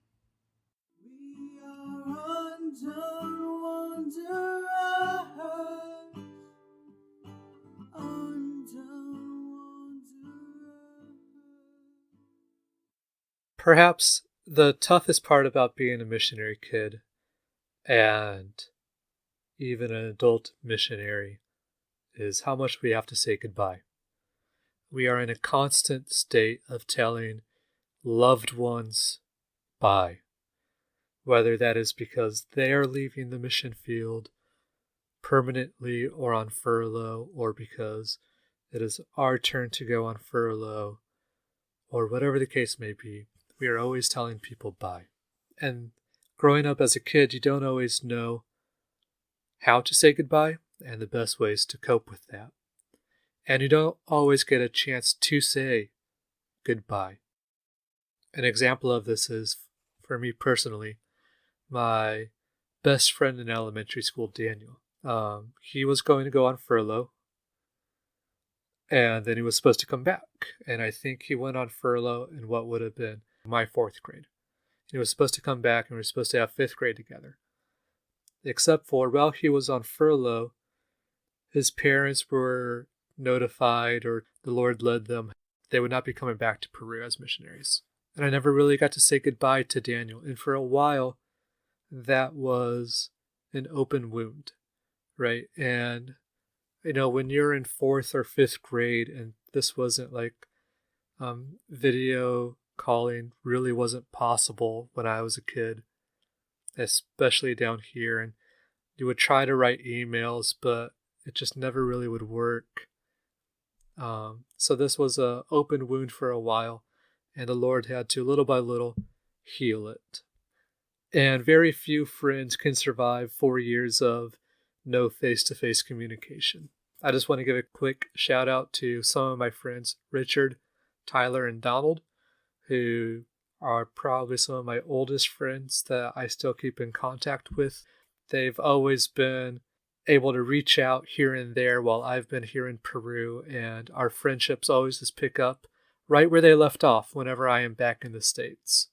We are undone wanderers, undone wanderers. Perhaps the toughest part about being a missionary kid and even an adult missionary is how much we have to say goodbye. We are in a constant state of telling loved ones bye, whether that is because they are leaving the mission field permanently or on furlough, or because it is our turn to go on furlough, or whatever the case may be. We are always telling people bye. And growing up as a kid, you don't always know how to say goodbye and the best ways to cope with that. And you don't always get a chance to say goodbye. An example of this is, for me personally, my best friend in elementary school, Daniel. He was going to go on furlough, and then he was supposed to come back. And I think he went on furlough in what would have been my fourth grade. He was supposed to come back, and we were supposed to have fifth grade together. Except for while he was on furlough, his parents were notified, or the Lord led them, they would not be coming back to Peru as missionaries. And I never really got to say goodbye to Daniel. And for a while, that was an open wound, right? And, when you're in fourth or fifth grade, and this wasn't like video calling really wasn't possible when I was a kid, especially down here. And you would try to write emails, but it just never really would work. So this was an open wound for a while, and the Lord had to, little by little, heal it. And very few friends can survive 4 years of no face-to-face communication. I just want to give a quick shout out to some of my friends, Richard, Tyler, and Donald, who are probably some of my oldest friends that I still keep in contact with. They've always been able to reach out here and there while I've been here in Peru, and our friendships always just pick up right where they left off whenever I am back in the States.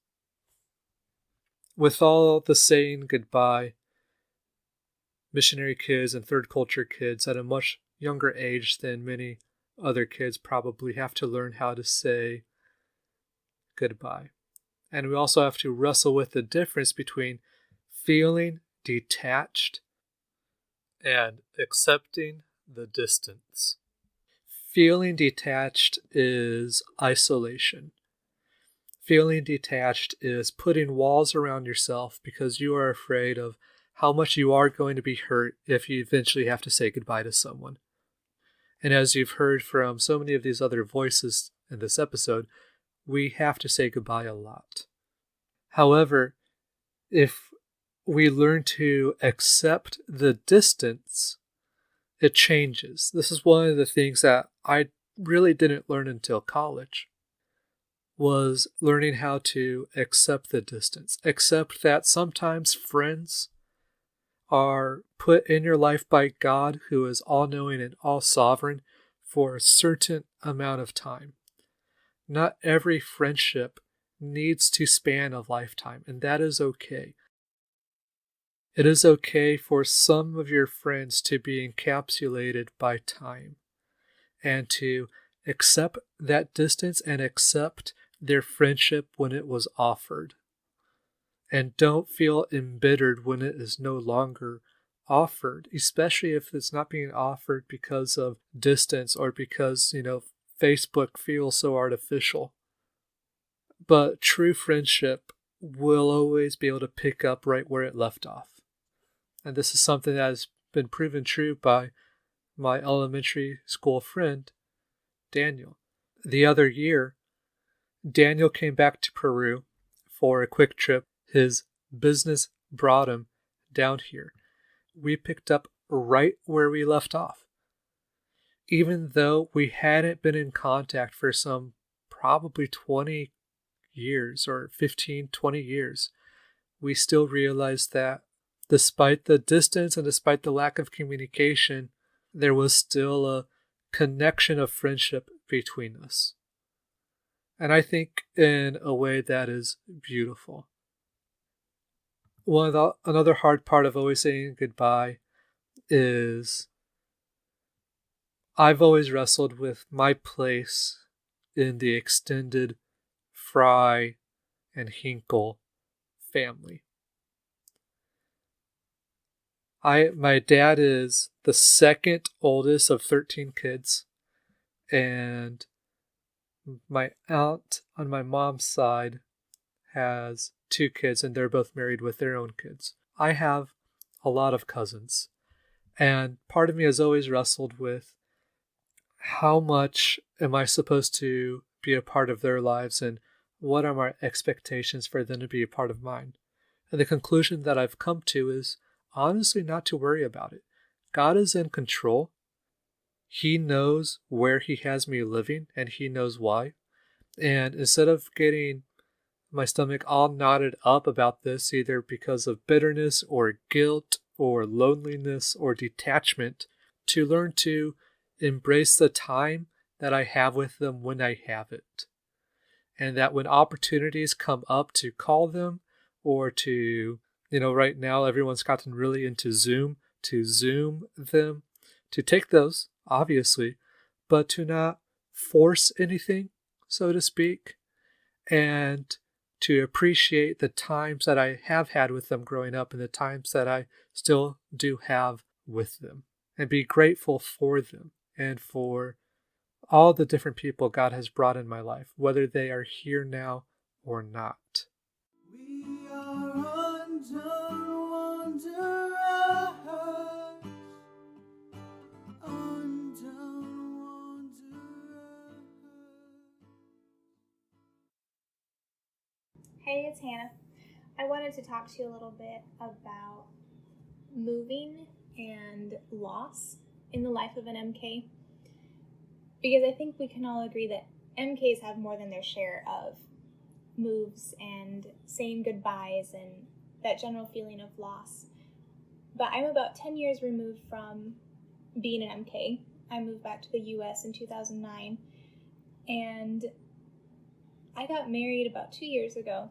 With all the saying goodbye, missionary kids and third culture kids at a much younger age than many other kids probably have to learn how to say goodbye. And we also have to wrestle with the difference between feeling detached and accepting the distance. Feeling detached is isolation. Feeling detached is putting walls around yourself because you are afraid of how much you are going to be hurt if you eventually have to say goodbye to someone. And as you've heard from so many of these other voices in this episode, we have to say goodbye a lot. However, if we learn to accept the distance, it changes. This is one of the things that I really didn't learn until college, was learning how to accept the distance. Accept that sometimes friends are put in your life by God, who is all-knowing and all-sovereign, for a certain amount of time. Not every friendship needs to span a lifetime, and that is okay. It is okay for some of your friends to be encapsulated by time and to accept that distance and accept their friendship when it was offered. And don't feel embittered when it is no longer offered, especially if it's not being offered because of distance or because, Facebook feels so artificial. But true friendship will always be able to pick up right where it left off. And this is something that has been proven true by my elementary school friend, Daniel. The other year, Daniel came back to Peru for a quick trip. His business brought him down here. We picked up right where we left off. Even though we hadn't been in contact for some probably 20 years or 15, 20 years, we still realized that despite the distance and despite the lack of communication, there was still a connection of friendship between us. And I think in a way that is beautiful. Another hard part of always saying goodbye is I've always wrestled with my place in the extended Fry and Hinkle family. My dad is the second oldest of 13 kids, and my aunt on my mom's side has 2 kids, and they're both married with their own kids. I have a lot of cousins, and part of me has always wrestled with how much am I supposed to be a part of their lives, and what are my expectations for them to be a part of mine? And the conclusion that I've come to is honestly not to worry about it. God is in control. He knows where He has me living, and He knows why. And instead of getting my stomach all knotted up about this, either because of bitterness or guilt or loneliness or detachment, to learn to embrace the time that I have with them when I have it. And that when opportunities come up to call them or to, right now everyone's gotten really into Zoom, to Zoom them, to take those, obviously, but to not force anything, so to speak, and to appreciate the times that I have had with them growing up and the times that I still do have with them, and be grateful for them and for all the different people God has brought in my life, whether they are here now or not. We are undone wanderers, undone wanderers. Hey, it's Hannah. I wanted to talk to you a little bit about moving and loss in the life of an MK, because I think we can all agree that MKs have more than their share of moves and saying goodbyes and that general feeling of loss. But I'm about 10 years removed from being an MK. I moved back to the US in 2009, and I got married about 2 years ago,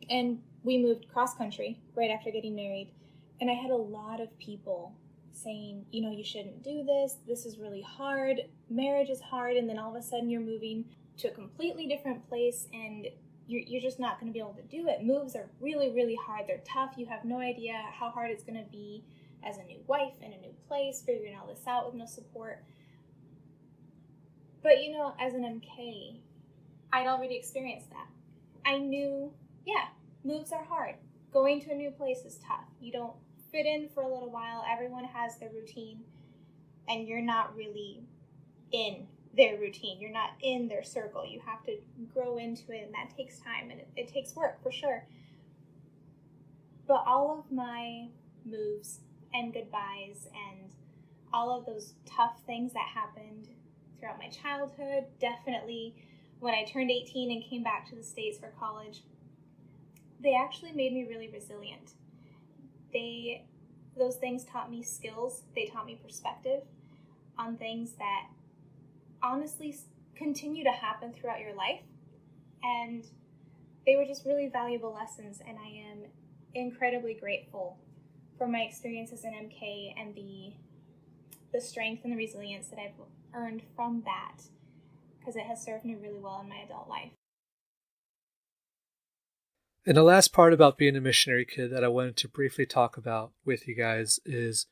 and we moved cross country right after getting married. And I had a lot of people saying, you shouldn't do this. This is really hard. Marriage is hard. And then all of a sudden you're moving to a completely different place and you're just not going to be able to do it. Moves are really, really hard. They're tough. You have no idea how hard it's going to be as a new wife in a new place, figuring all this out with no support. But, as an MK, I'd already experienced that. I knew, moves are hard. Going to a new place is tough. You don't fit in for a little while. Everyone has their routine, and you're not really in their routine. You're not in their circle. You have to grow into it, and that takes time, and it takes work for sure. But all of my moves and goodbyes and all of those tough things that happened throughout my childhood, definitely when I turned 18 and came back to the States for college, they actually made me really resilient. They those things taught me skills. They taught me perspective on things that honestly continue to happen throughout your life. And they were just really valuable lessons, and I am incredibly grateful for my experience as an MK and the strength and the resilience that I've earned from that, because it has served me really well in my adult life. And the last part about being a missionary kid that I wanted to briefly talk about with you guys is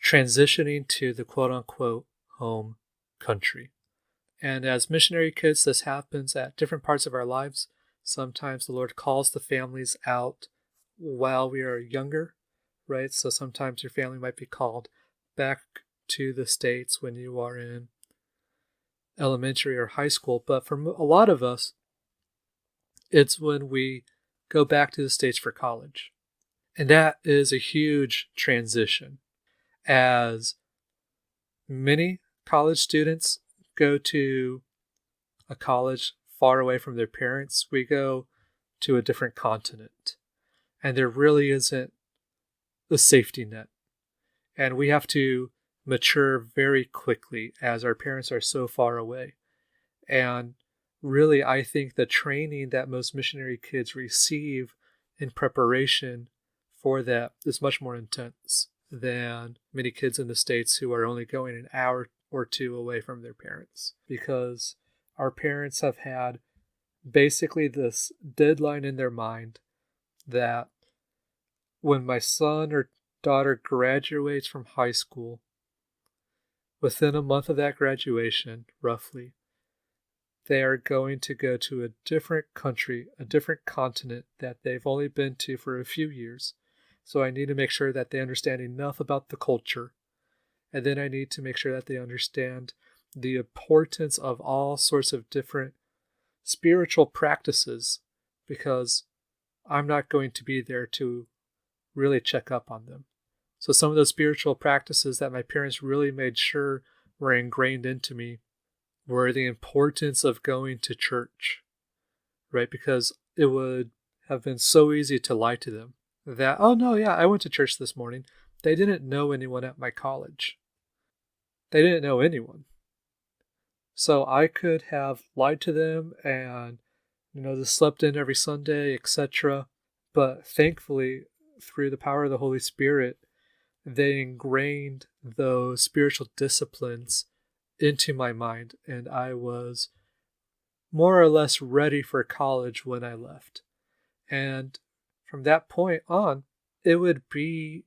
transitioning to the quote-unquote home country. And as missionary kids, this happens at different parts of our lives. Sometimes the Lord calls the families out while we are younger, right? So sometimes your family might be called back to the States when you are in elementary or high school. But for a lot of us, it's when we go back to the States for college. And that is a huge transition, as many college students go to a college far away from their parents. We go to a different continent, and there really isn't a safety net. And we have to mature very quickly as our parents are so far away. And really, I think the training that most missionary kids receive in preparation for that is much more intense than many kids in the States who are only going an hour or two away from their parents, because our parents have had basically this deadline in their mind that when my son or daughter graduates from high school, within a month of that graduation, roughly, they are going to go to a different country, a different continent that they've only been to for a few years. So I need to make sure that they understand enough about the culture. And then I need to make sure that they understand the importance of all sorts of different spiritual practices, because I'm not going to be there to really check up on them. So some of those spiritual practices that my parents really made sure were ingrained into me were the importance of going to church, right? Because it would have been so easy to lie to them that, oh no, yeah, I went to church this morning. They didn't know anyone at my college. They didn't know anyone. So I could have lied to them and, just slept in every Sunday, etc. But thankfully, through the power of the Holy Spirit, they ingrained those spiritual disciplines into my mind, and I was more or less ready for college when I left. And from that point on, it would be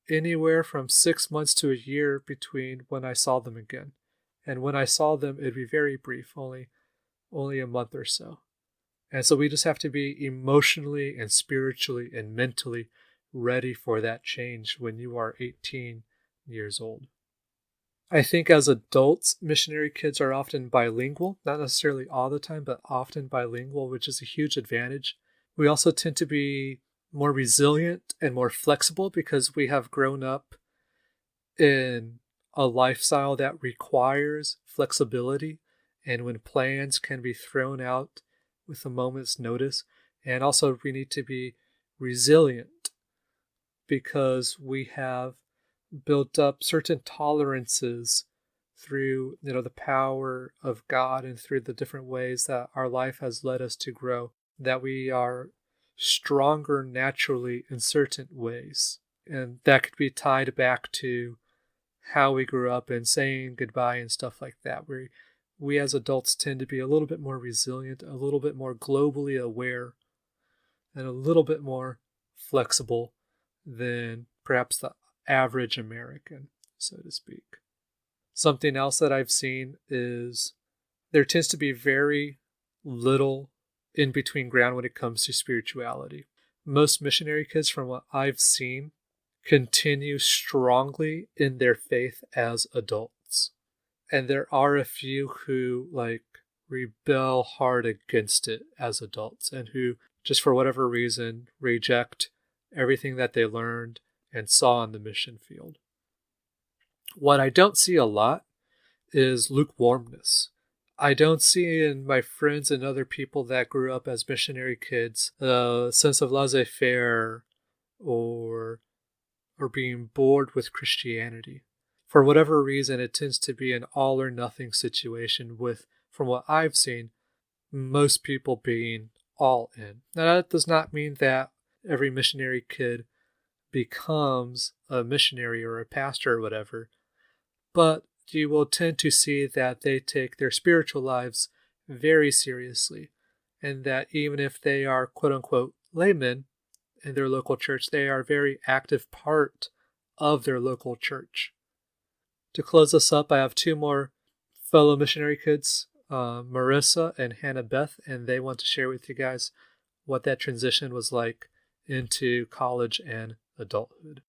anywhere from 6 months to a year between when I saw them again. And when I saw them, it'd be very brief, only a month or so. And so we just have to be emotionally and spiritually and mentally ready for that change when you are 18 years old. I think as adults, missionary kids are often bilingual, not necessarily all the time, but often bilingual, which is a huge advantage. We also tend to be more resilient and more flexible because we have grown up in a lifestyle that requires flexibility, and when plans can be thrown out with a moment's notice. And also we need to be resilient because we have built up certain tolerances through the power of God and through the different ways that our life has led us to grow, that we are stronger naturally in certain ways. And that could be tied back to how we grew up and saying goodbye and stuff like that, where we as adults tend to be a little bit more resilient, a little bit more globally aware, and a little bit more flexible than perhaps the average American, so to speak. Something else that I've seen is there tends to be very little in between ground when it comes to spirituality. Most missionary kids, from what I've seen, continue strongly in their faith as adults. And there are a few who rebel hard against it as adults and who just for whatever reason reject everything that they learned and saw on the mission field. What I don't see a lot is lukewarmness. I don't see in my friends and other people that grew up as missionary kids a sense of laissez-faire or or being bored with Christianity. For whatever reason, it tends to be an all or nothing situation with, from what I've seen, most people being all in. Now, that does not mean that every missionary kid becomes a missionary or a pastor or whatever, but you will tend to see that they take their spiritual lives very seriously, and that even if they are quote-unquote laymen in their local church, they are a very active part of their local church. To close us up, I have two more fellow missionary kids, Marissa and Hannah Beth, and they want to share with you guys what that transition was like into college and adulthood.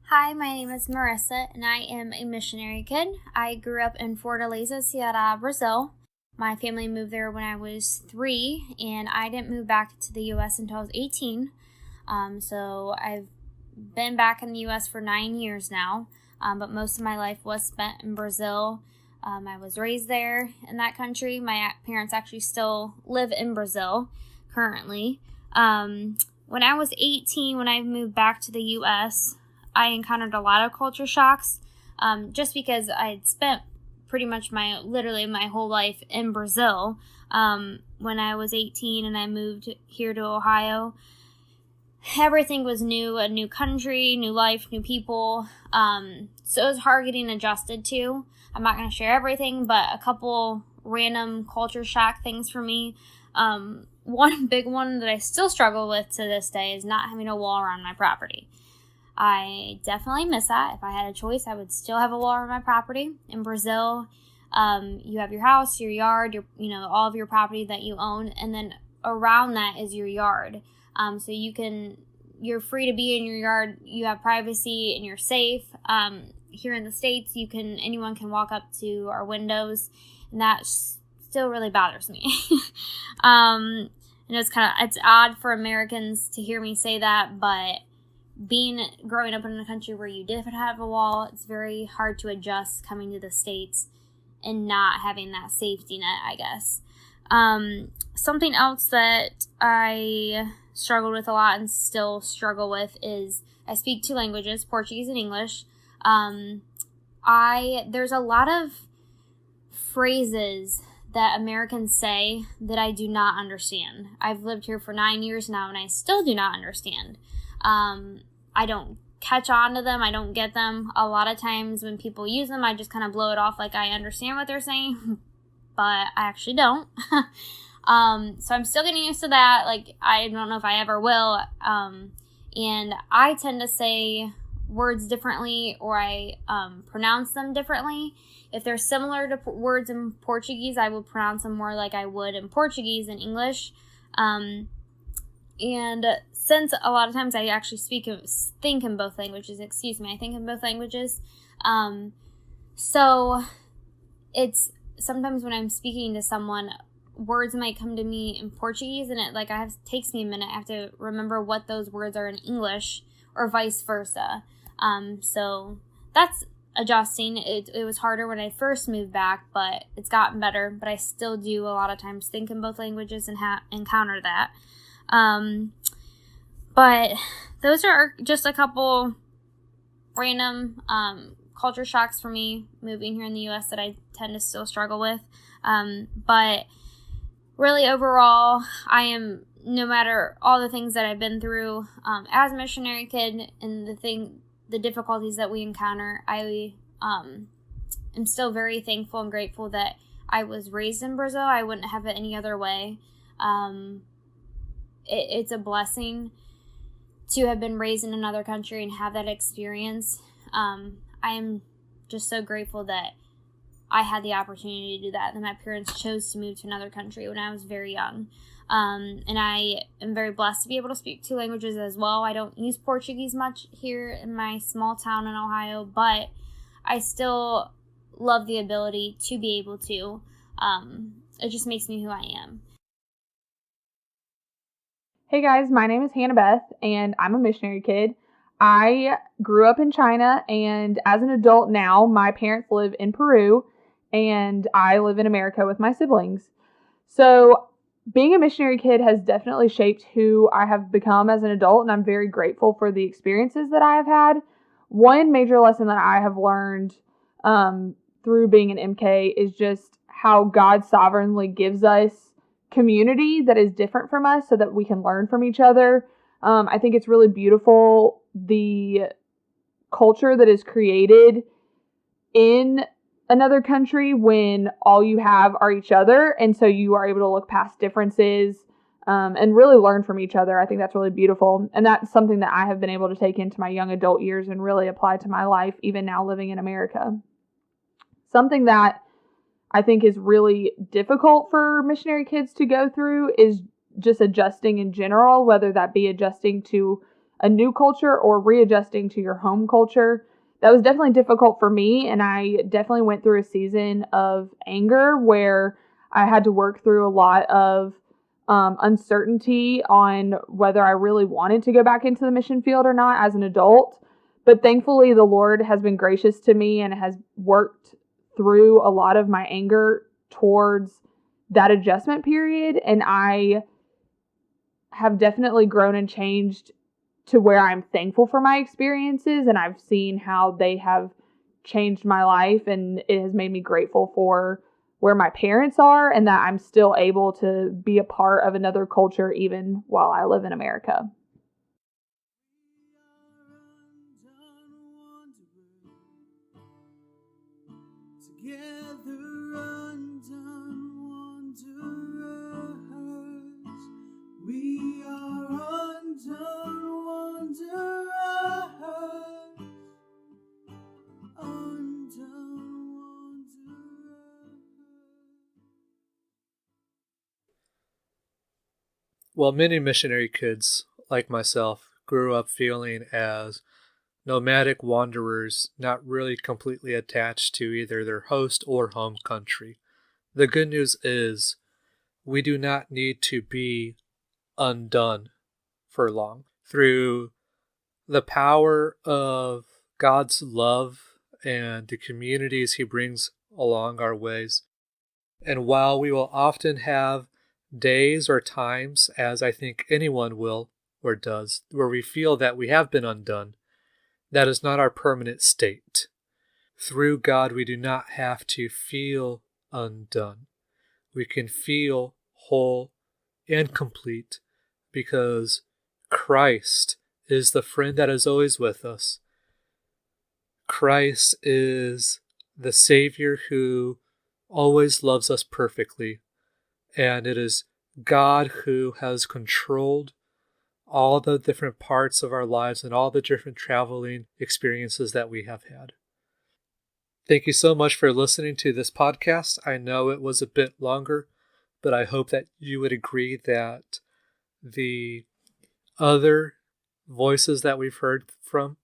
Hi, my name is Marissa, and I am a missionary kid. I grew up in Fortaleza, Ceará, Brazil. My family moved there when I was 3, and I didn't move back to the U.S. until I was 18. So I've been back in the U.S. for 9 years now, but most of my life was spent in Brazil. I was raised there in that country. My parents actually still live in Brazil currently. When I was 18, when I moved back to the U.S., I encountered a lot of culture shocks, just because I had spent pretty much literally my whole life in Brazil. When I was 18 and I moved here to Ohio, everything was new, a new country, new life, new people. So it was hard getting adjusted to. I'm not going to share everything, but a couple random culture shock things for me. One big one that I still struggle with to this day is not having a wall around my property. I definitely miss that. If I had a choice, I would still have a wall around my property. In Brazil, you have your house, your yard, all of your property that you own, and then around that is your yard. So you're free to be in your yard. You have privacy and you're safe. Here in the States, anyone can walk up to our windows, and that still really bothers me. And it's odd for Americans to hear me say that, but growing up in a country where you did have a wall, it's very hard to adjust coming to the States and not having that safety net, I guess. Something else that I struggled with a lot and still struggle with is I speak 2 languages, Portuguese and English. There's a lot of phrases that Americans say that I do not understand. I've lived here for 9 years now and I still do not understand. I don't catch on to them. I don't get them. A lot of times when people use them, I just kind of blow it off like I understand what they're saying, but I actually don't. So I'm still getting used to that. Like, I don't know if I ever will. And I tend to say words differently, or I pronounce them differently. If they're similar to words in Portuguese, I will pronounce them more like I would in Portuguese and English. And since a lot of times I actually think in both languages, I think in both languages. So it's sometimes when I'm speaking to someone, words might come to me in Portuguese, and it takes me a minute. I have to remember what those words are in English, or vice versa. So that's adjusting. It was harder when I first moved back, but it's gotten better. But I still do a lot of times think in both languages and encounter that. But those are just a couple random culture shocks for me moving here in the U.S. that I tend to still struggle with. But really overall, I am, no matter all the things that I've been through as a missionary kid and the difficulties that we encounter, I am still very thankful and grateful that I was raised in Brazil. I wouldn't have it any other way. It's a blessing to have been raised in another country and have that experience. I am just so grateful that I had the opportunity to do that my parents chose to move to another country when I was very young. And I am very blessed to be able to speak 2 languages as well. I don't use Portuguese much here in my small town in Ohio, but I still love the ability to be able to. It just makes me who I am. Hey guys, my name is Hannah Beth, and I'm a missionary kid. I grew up in China, and as an adult now, my parents live in Peru, and I live in America with my siblings. So being a missionary kid has definitely shaped who I have become as an adult, and I'm very grateful for the experiences that I have had. One major lesson that I have learned through being an MK is just how God sovereignly gives us community that is different from us so that we can learn from each other. I think it's really beautiful, the culture that is created in another country when all you have are each other, and so you are able to look past differences and really learn from each other. I think that's really beautiful, and that's something that I have been able to take into my young adult years and really apply to my life, even now living in America. Something that I think is really difficult for missionary kids to go through is just adjusting in general, whether that be adjusting to a new culture or readjusting to your home culture. That was definitely difficult for me, and I definitely went through a season of anger where I had to work through a lot of uncertainty on whether I really wanted to go back into the mission field or not as an adult. But thankfully, the Lord has been gracious to me and has worked through a lot of my anger towards that adjustment period, and I have definitely grown and changed to where I'm thankful for my experiences, and I've seen how they have changed my life, and it has made me grateful for where my parents are and that I'm still able to be a part of another culture even while I live in America. Together undone wanderers, we are undone wanderers, undone wanderers. Well, many missionary kids, like myself, grew up feeling as nomadic wanderers, not really completely attached to either their host or home country. The good news is we do not need to be undone for long. Through the power of God's love and the communities He brings along our ways, and while we will often have days or times, as I think anyone will or does, where we feel that we have been undone, that is not our permanent state. Through God, we do not have to feel undone. We can feel whole and complete because Christ is the friend that is always with us. Christ is the Savior who always loves us perfectly, and it is God who has controlled all the different parts of our lives and all the different traveling experiences that we have had. Thank you so much for listening to this podcast. I know it was a bit longer, but I hope that you would agree that the other voices that we've heard from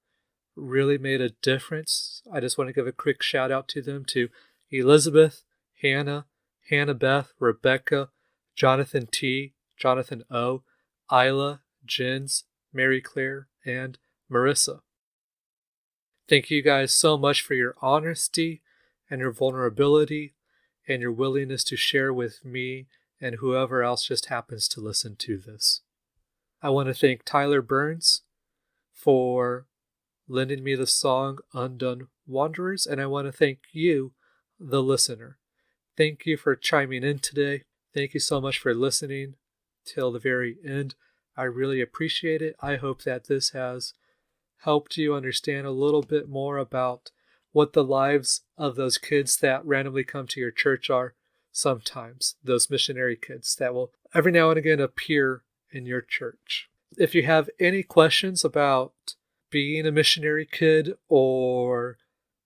really made a difference. I just want to give a quick shout out to them, to Elizabeth, Hannah, Hannah Beth, Rebecca, Jonathan T, Jonathan O, Isla, Jens, Mary Claire, and Marissa. Thank you guys so much for your honesty and your vulnerability and your willingness to share with me and whoever else just happens to listen to this. I want to thank Tyler Burns for lending me the song Undone Wanderers, and I want to thank you, the listener. Thank you for chiming in today. Thank you so much for listening till the very end. I really appreciate it. I hope that this has helped you understand a little bit more about what the lives of those kids that randomly come to your church are sometimes, those missionary kids that will every now and again appear in your church. If you have any questions about being a missionary kid or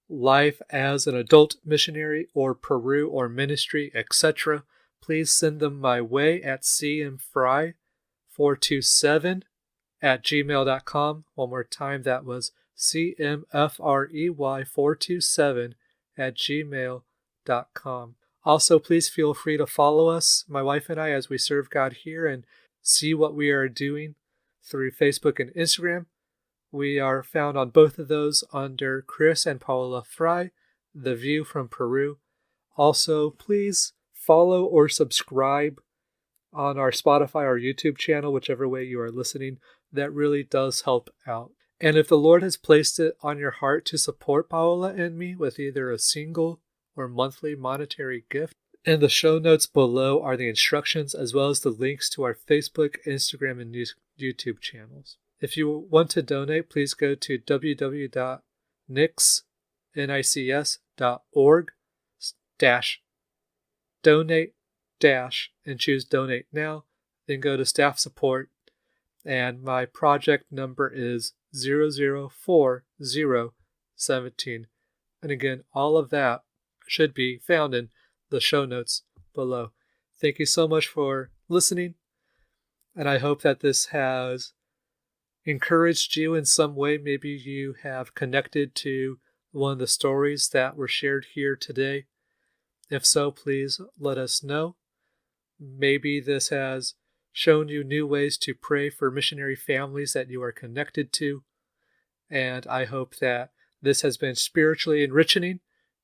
life as an adult missionary or Peru or ministry, etc., please send them my way at cmfry427@gmail.com. One more time, that was cmfrey427@gmail.com. Also, please feel free to follow us, my wife and I, as we serve God here and see what we are doing through Facebook and Instagram. We are found on both of those under Chris and Paula Fry, The View from Peru. Also, please follow or subscribe on our Spotify or YouTube channel, whichever way you are listening. That really does help out. And if the Lord has placed it on your heart to support Paola and me with either a single or monthly monetary gift, in the show notes below are the instructions as well as the links to our Facebook, Instagram, and YouTube channels. If you want to donate, please go to www.nics.org/donate- and choose donate now. Then go to staff support, and my project number is 004017. And again, all of that should be found in the show notes below. Thank you so much for listening, and I hope that this has encouraged you in some way. Maybe you have connected to one of the stories that were shared here today. If so, please let us know. Maybe this has shown you new ways to pray for missionary families that you are connected to, and I hope that this has been spiritually enriching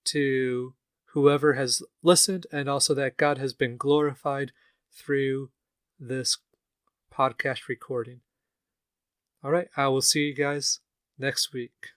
to whoever has listened, and also that God has been glorified through this podcast recording. All right, I will see you guys next week.